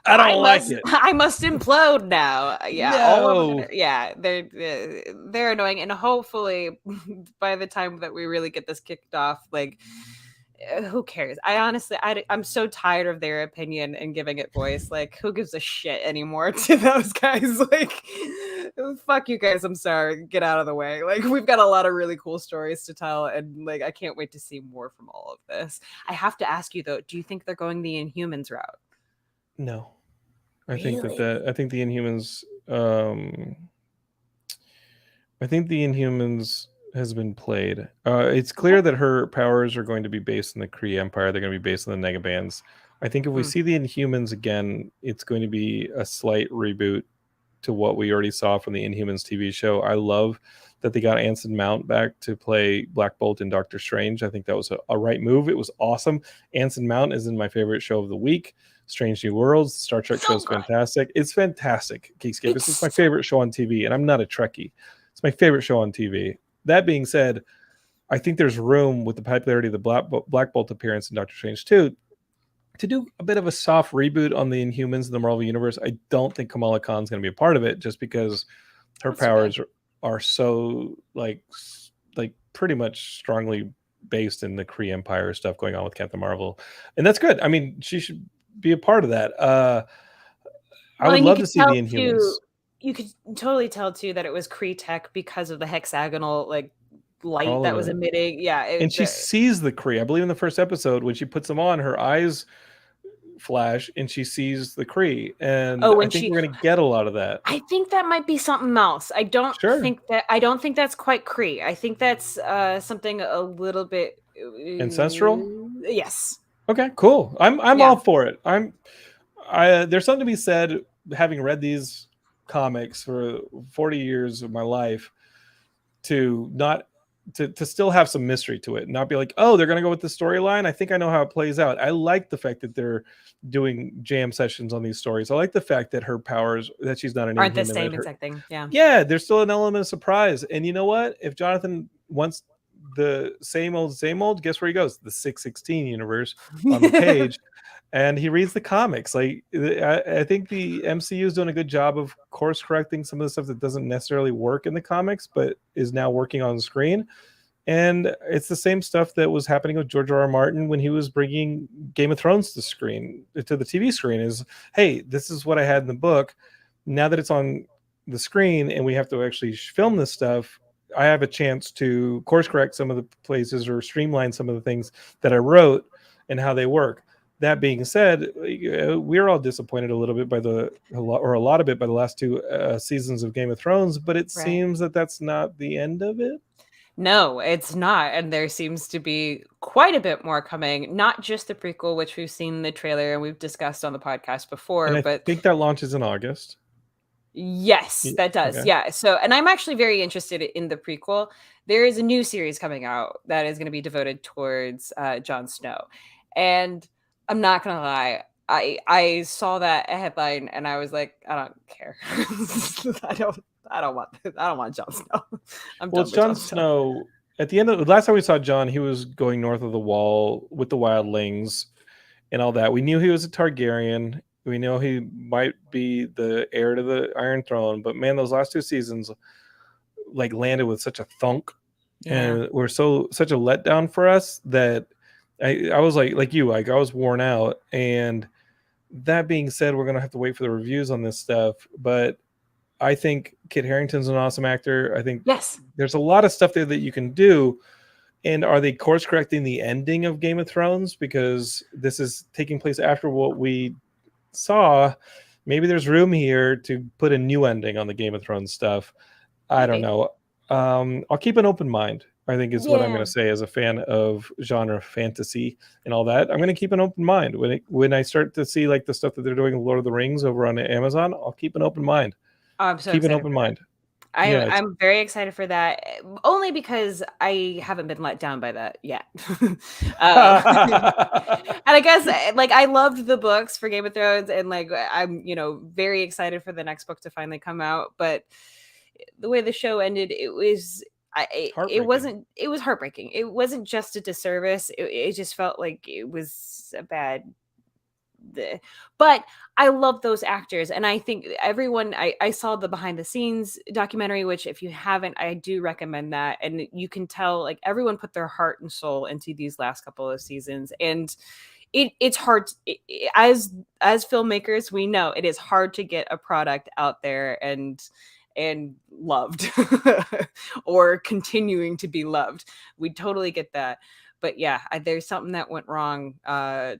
[SPEAKER 1] I don't like it.
[SPEAKER 2] I must implode now. Yeah,
[SPEAKER 1] no.
[SPEAKER 2] All of them. Yeah, they're annoying, and hopefully, by the time that we really get this kicked off, like, who cares? I'm so tired of their opinion and giving it voice. Like, who gives a shit anymore to those guys? Like, fuck you guys. I'm sorry. Get out of the way. Like, we've got a lot of really cool stories to tell, and like, I can't wait to see more from all of this. I have to ask you though, do you think they're going the Inhumans route?
[SPEAKER 1] No. I think I think the Inhumans has been played. It's clear that her powers are going to be based in the Kree Empire. They're going to be based on the negabands. I think if we see the Inhumans again, it's going to be a slight reboot to what we already saw from the Inhumans TV show. I love that they got Anson Mount back to play Black Bolt in Doctor Strange. I think that was a right move. It was awesome. Anson Mount is in my favorite show of the week, Strange New Worlds. Star Trek show is fantastic. It's fantastic, Geekscape. This is my favorite show on TV, and I'm not a Trekkie. It's my favorite show on TV. That being said, I think there's room with the popularity of the Black Bolt appearance in Doctor Strange 2 to do a bit of a soft reboot on the Inhumans in the Marvel Universe. I don't think Kamala Khan's going to be a part of it just because her powers are so like pretty much strongly based in the Kree Empire stuff going on with Captain Marvel, and that's good. I mean, she should be a part of that. I
[SPEAKER 2] Well,
[SPEAKER 1] would
[SPEAKER 2] and you
[SPEAKER 1] love
[SPEAKER 2] could
[SPEAKER 1] to see
[SPEAKER 2] tell
[SPEAKER 1] the Inhumans.
[SPEAKER 2] too. You could totally tell too that it was Kree tech because of the hexagonal like light
[SPEAKER 1] All
[SPEAKER 2] that
[SPEAKER 1] of
[SPEAKER 2] was
[SPEAKER 1] it.
[SPEAKER 2] emitting. Yeah,
[SPEAKER 1] And she sees the Kree. I believe in the first episode when she puts them on, her eyes flash and she sees the Kree. And
[SPEAKER 2] oh,
[SPEAKER 1] I
[SPEAKER 2] when
[SPEAKER 1] think
[SPEAKER 2] she,
[SPEAKER 1] we're gonna get a lot of that.
[SPEAKER 2] I think that might be something else.
[SPEAKER 1] Sure.
[SPEAKER 2] I don't think that's quite Kree. I think that's something a little bit.
[SPEAKER 1] Ancestral?
[SPEAKER 2] Yes.
[SPEAKER 1] Okay, cool. I'm
[SPEAKER 2] Yeah.
[SPEAKER 1] all for it. I there's something to be said having read these comics for 40 years of my life to not to still have some mystery to it and not be like, oh, they're gonna go with the storyline. I think I know how it plays out. I like the fact that they're doing jam sessions on these stories. I like the fact that her powers, that she's not an
[SPEAKER 2] Aren't the
[SPEAKER 1] Inhuman, that
[SPEAKER 2] same
[SPEAKER 1] her,
[SPEAKER 2] exact thing. Yeah.
[SPEAKER 1] yeah, there's still an element of surprise. And you know what? If Jonathan wants the same old, guess where he goes? The 616 universe on the page. And he reads the comics. Like I think the MCU is doing a good job of course correcting some of the stuff that doesn't necessarily work in the comics, but is now working on the screen. And it's the same stuff that was happening with George R. R. Martin when he was bringing Game of Thrones to screen, to the TV screen. Is, hey, this is what I had in the book. Now that it's on the screen and we have to actually film this stuff, I have a chance to course correct some of the places or streamline some of the things that I wrote and how they work. That being said, we're all disappointed a little bit by a lot of it by the last two seasons of Game of Thrones, but it
[SPEAKER 2] Right.
[SPEAKER 1] seems that that's not the end of it.
[SPEAKER 2] No, it's not. And there seems to be quite a bit more coming, not just the prequel, which we've seen in the trailer and we've discussed on the podcast before,
[SPEAKER 1] And I
[SPEAKER 2] but
[SPEAKER 1] think that launches in August.
[SPEAKER 2] yes, that does.
[SPEAKER 1] Okay.
[SPEAKER 2] Yeah. So, and I'm actually very interested in the prequel. There is a new series coming out that is going to be devoted towards Jon Snow. And I'm not going to lie, I saw that headline and I was like, I don't care. I don't want Jon Snow. I'm
[SPEAKER 1] Well,
[SPEAKER 2] done
[SPEAKER 1] it's
[SPEAKER 2] with
[SPEAKER 1] Jon
[SPEAKER 2] Jon Snow.
[SPEAKER 1] Snow. At the end of the last time we saw Jon, he was going north of the Wall with the wildlings and all that. We knew he was a Targaryen. We know he might be the heir to the Iron Throne, but man, those last two seasons like landed with such a thunk
[SPEAKER 2] Yeah.
[SPEAKER 1] and were such a letdown for us that I was like you, like I was worn out. And that being said, we're gonna have to wait for the reviews on this stuff. But I think Kit Harington's an awesome actor. I think
[SPEAKER 2] Yes.
[SPEAKER 1] there's a lot of stuff there that you can do. And are they course correcting the ending of Game of Thrones because this is taking place after what we saw? Maybe there's room here to put a new ending on the Game of Thrones stuff. I don't
[SPEAKER 2] Maybe.
[SPEAKER 1] know. I'll keep an open mind, I think is what I'm going
[SPEAKER 2] Yeah.
[SPEAKER 1] to say as a fan of genre fantasy and all that. I'm going to keep an open mind when I start to see like the stuff that they're doing with Lord of the Rings over on Amazon. I'll keep an open mind.
[SPEAKER 2] Oh, I'm so
[SPEAKER 1] Keep an
[SPEAKER 2] excited
[SPEAKER 1] open
[SPEAKER 2] for that.
[SPEAKER 1] mind. Yeah,
[SPEAKER 2] I'm very excited for that, only because I haven't been let down by that yet. And I guess like I loved the books for Game of Thrones, and like I'm very excited for the next book to finally come out. But the way the show ended, it was
[SPEAKER 1] heartbreaking.
[SPEAKER 2] it was heartbreaking. It wasn't just a disservice. It just felt like it was a bad but I love those actors, and I think everyone. I saw the behind the scenes documentary, which if you haven't, I do recommend that. And you can tell like everyone put their heart and soul into these last couple of seasons, and it's hard as filmmakers. We know it is hard to get a product out there and loved or continuing to be loved. We totally get that. But yeah, there's something that went wrong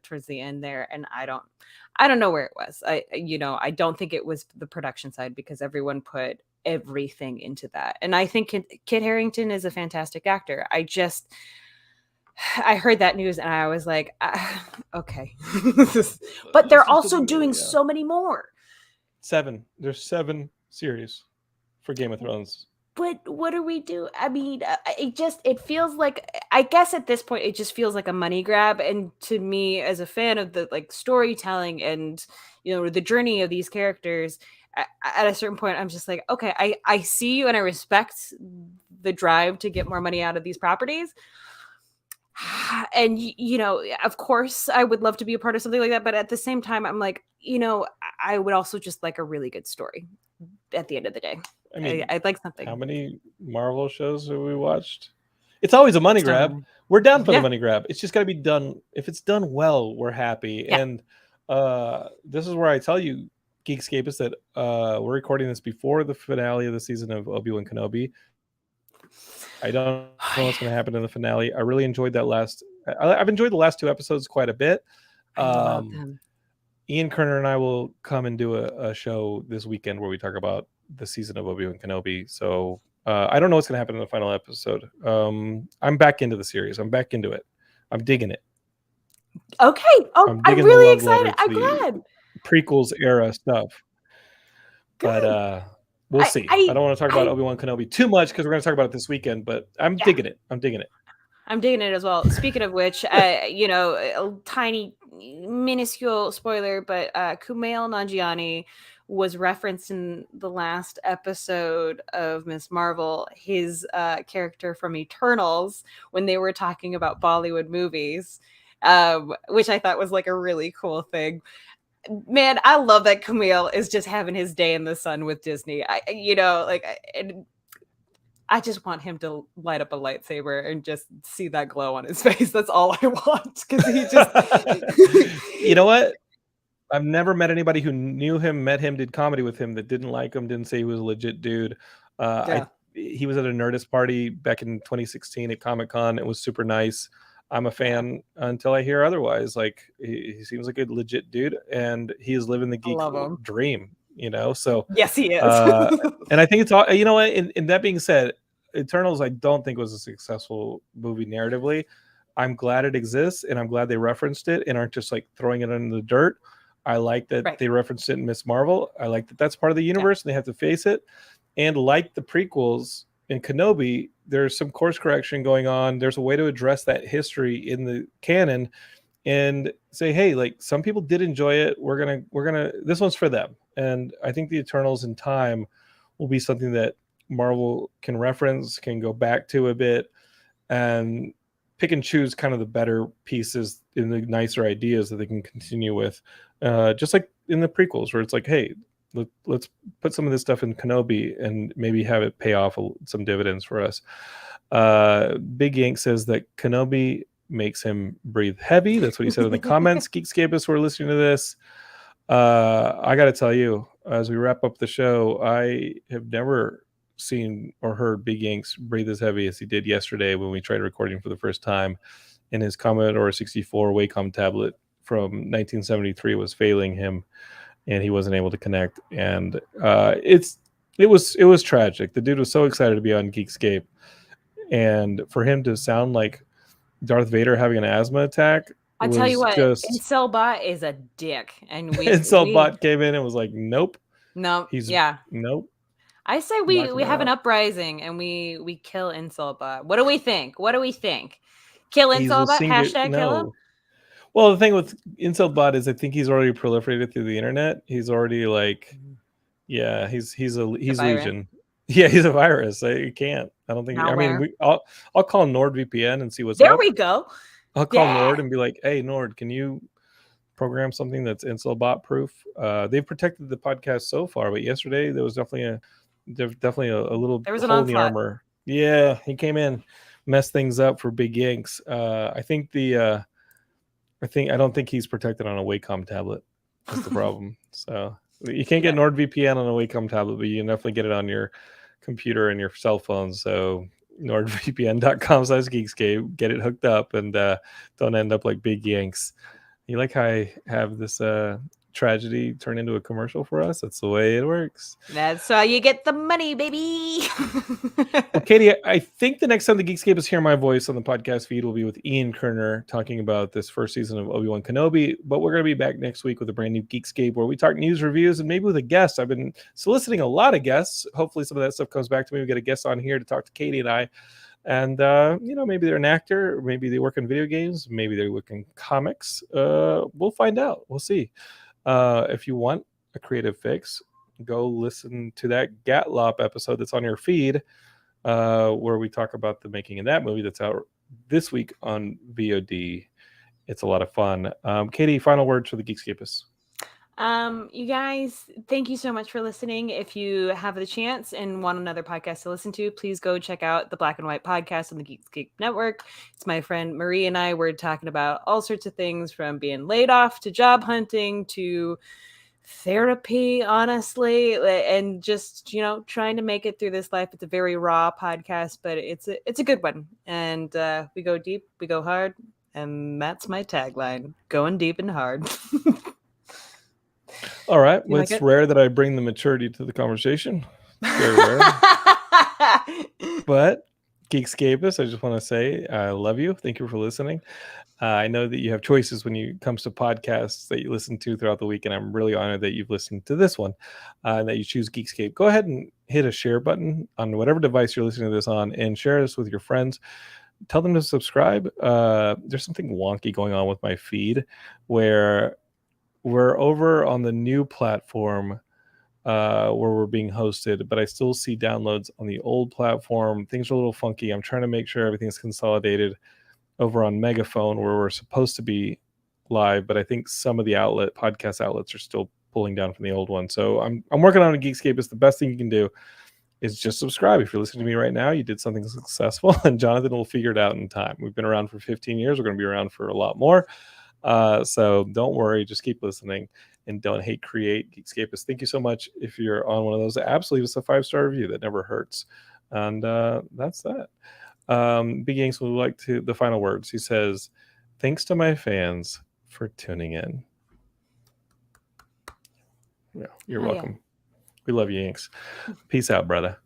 [SPEAKER 2] towards the end there, and I don't know where it was. I don't think it was the production side because everyone put everything into that, and I think Kit Harington is a fantastic actor. I heard that news and I was like, okay, but they're also doing so many more.
[SPEAKER 1] 7. There's 7 series for Game of Thrones.
[SPEAKER 2] But what do we do? I mean, it feels like, I guess at this point it just feels like a money grab. And to me, as a fan of the like storytelling and the journey of these characters, at a certain point I'm just like, okay, I see you and I respect the drive to get more money out of these properties. And of course I would love to be a part of something like that, but at the same time I'm like, I would also just like a really good story at the end of the day.
[SPEAKER 1] I mean,
[SPEAKER 2] I'd like something.
[SPEAKER 1] how many Marvel shows have we watched? It's always a money
[SPEAKER 2] It's
[SPEAKER 1] grab.
[SPEAKER 2] done.
[SPEAKER 1] We're down for the
[SPEAKER 2] Yeah.
[SPEAKER 1] money grab. It's just got to be done. If it's done well, we're happy.
[SPEAKER 2] Yeah.
[SPEAKER 1] And this is where I tell you, Geekscape, is that we're recording this before the finale of the season of Obi-Wan Kenobi. I don't know what's going to happen in the finale. I really enjoyed that last. I've enjoyed the last 2 episodes quite a bit.
[SPEAKER 2] I love them.
[SPEAKER 1] Ian Kerner and I will come and do a show this weekend where we talk about the season of Obi-Wan Kenobi. So I don't know what's going to happen in the final episode. I'm back into the series. I'm back into it. I'm digging it.
[SPEAKER 2] Okay. Oh, I'm really excited. I'm glad.
[SPEAKER 1] Prequels era stuff.
[SPEAKER 2] Good.
[SPEAKER 1] But we'll see. I don't want to talk about Obi-Wan Kenobi too much because we're going to talk about it this weekend. But I'm digging it. I'm digging it.
[SPEAKER 2] I'm digging it as well. Speaking of which, a tiny, minuscule spoiler, but Kumail Nanjiani was referenced in the last episode of Ms. Marvel, his character from Eternals, when they were talking about Bollywood movies, which I thought was like a really cool thing. Man, I love that Kumail is just having his day in the sun with Disney. I just want him to light up a lightsaber and just see that glow on his face. That's all I want. Because he just...
[SPEAKER 1] You know what? I've never met anybody who knew him, met him, did comedy with him that didn't like him, didn't say he was a legit dude. He was at a Nerdist party back in 2016 at Comic-Con. It was super nice. I'm a fan until I hear otherwise. Like, he seems like a legit dude, and he is living the geek dream. So
[SPEAKER 2] yes, he is.
[SPEAKER 1] And I think it's all, what, in that being said, Eternals I don't think was a successful movie narratively. I'm glad it exists, and I'm glad they referenced it and aren't just like throwing it in the dirt. I like that they referenced it in Ms. Marvel. I like that that's part of the universe and they have to face it. And like the prequels in Kenobi, there's some course correction going on. There's a way to address that history in the canon and say, hey, like, some people did enjoy it. We're gonna this one's for them. And I think the Eternals in time will be something that Marvel can reference, can go back to a bit, and pick and choose kind of the better pieces in the nicer ideas that they can continue with. Just like in the prequels, where it's like, hey, let's put some of this stuff in Kenobi and maybe have it pay off some dividends for us. Big Yank says that Kenobi makes him breathe heavy. That's what he said in the comments. Geekscapists who are listening to this. I got to tell you, as we wrap up the show, I have never seen or heard Big Yanks breathe as heavy as he did yesterday when we tried recording for the first time, and his Commodore 64 Wacom tablet from 1973 was failing him, and he wasn't able to connect. And it was tragic. The dude was so excited to be on Geekscape, and for him to sound like Darth Vader having an asthma attack.
[SPEAKER 2] I'll tell you what, Incelbot is a dick, and
[SPEAKER 1] Incelbot came in and was like, nope.
[SPEAKER 2] Nope.
[SPEAKER 1] Nope.
[SPEAKER 2] I say we have an uprising and we kill Incelbot. What do we think? Kill Incelbot? Hashtag kill him?
[SPEAKER 1] Well, the thing with Incelbot is I think he's already proliferated through the internet. He's already like, he's Legion. Yeah, he's a virus. You can't. I don't think.
[SPEAKER 2] Malware.
[SPEAKER 1] I mean, I'll call NordVPN and see what's
[SPEAKER 2] there
[SPEAKER 1] up.
[SPEAKER 2] We go.
[SPEAKER 1] I'll call Nord and be like, hey, Nord, can you program something that's Incelbot proof? They've protected the podcast so far, but yesterday there was definitely a little
[SPEAKER 2] there was
[SPEAKER 1] hole in the armor. Yeah, he came in, messed things up for Big Yanks. I don't think he's protected on a Wacom tablet. That's the problem. So you can't get NordVPN on a Wacom tablet, but you can definitely get it on your computer and your cell phone. So nordvpn.com/Geekscape, get it hooked up, and don't end up like Big Yanks. You like how I have this tragedy turn into a commercial for us? That's the way it works.
[SPEAKER 2] That's how you get the money, baby.
[SPEAKER 1] Well, Katie, I think the next time the Geekscape is hear my voice on the podcast feed will be with Ian Kerner talking about this first season of Obi-Wan Kenobi. But we're going to be back next week with a brand new Geekscape where we talk news, reviews, and maybe with a guest. I've been soliciting a lot of guests. Hopefully some of that stuff comes back to me. We get a guest on here to talk to Katie and I. And, maybe they're an actor, maybe they work in video games, maybe they work in comics. We'll find out. We'll see. If you want a creative fix, go listen to that Gatlop episode that's on your feed, where we talk about the making of that movie that's out this week on VOD. It's a lot of fun. Katie, final words for the Geekscapists.
[SPEAKER 2] You guys, thank you so much for listening. If you have the chance and want another podcast to listen to, please go check out the Black and White podcast on the Geekscape network. It's my friend Marie and I. We're talking about all sorts of things, from being laid off to job hunting to therapy, honestly, and just, trying to make it through this life. It's a very raw podcast, but it's a good one. And we go deep, we go hard, and that's my tagline: going deep and hard.
[SPEAKER 1] All right.
[SPEAKER 2] You
[SPEAKER 1] Well,
[SPEAKER 2] like
[SPEAKER 1] it's
[SPEAKER 2] it?
[SPEAKER 1] rare that I bring the maturity to the conversation. Very rare. But Geekscapists, I just want to say I love you. Thank you for listening. I know that you have choices when it comes to podcasts that you listen to throughout the week, and I'm really honored that you've listened to this one, that you choose Geekscape. Go ahead and hit a share button on whatever device you're listening to this on, and share this with your friends. Tell them to subscribe. There's something wonky going on with my feed where we're over on the new platform where we're being hosted, but I still see downloads on the old platform. Things are a little funky. I'm trying to make sure everything's consolidated over on Megaphone, where we're supposed to be live, but I think some of the podcast outlets are still pulling down from the old one. So I'm working on a Geekscape. It's the best thing you can do is just subscribe. If you're listening to me right now, you did something successful, and Jonathan will figure it out in time. We've been around for 15 years. We're going to be around for a lot more. So don't worry, just keep listening, and don't hate create. Geekscapists, thank you so much. If you're on one of those apps, leave us a 5-star review. That never hurts. And that's that. BigYanks would like to the final words. He says, thanks to my fans for tuning in. Yeah, you're welcome. We love you, Yanks. Peace out, brother.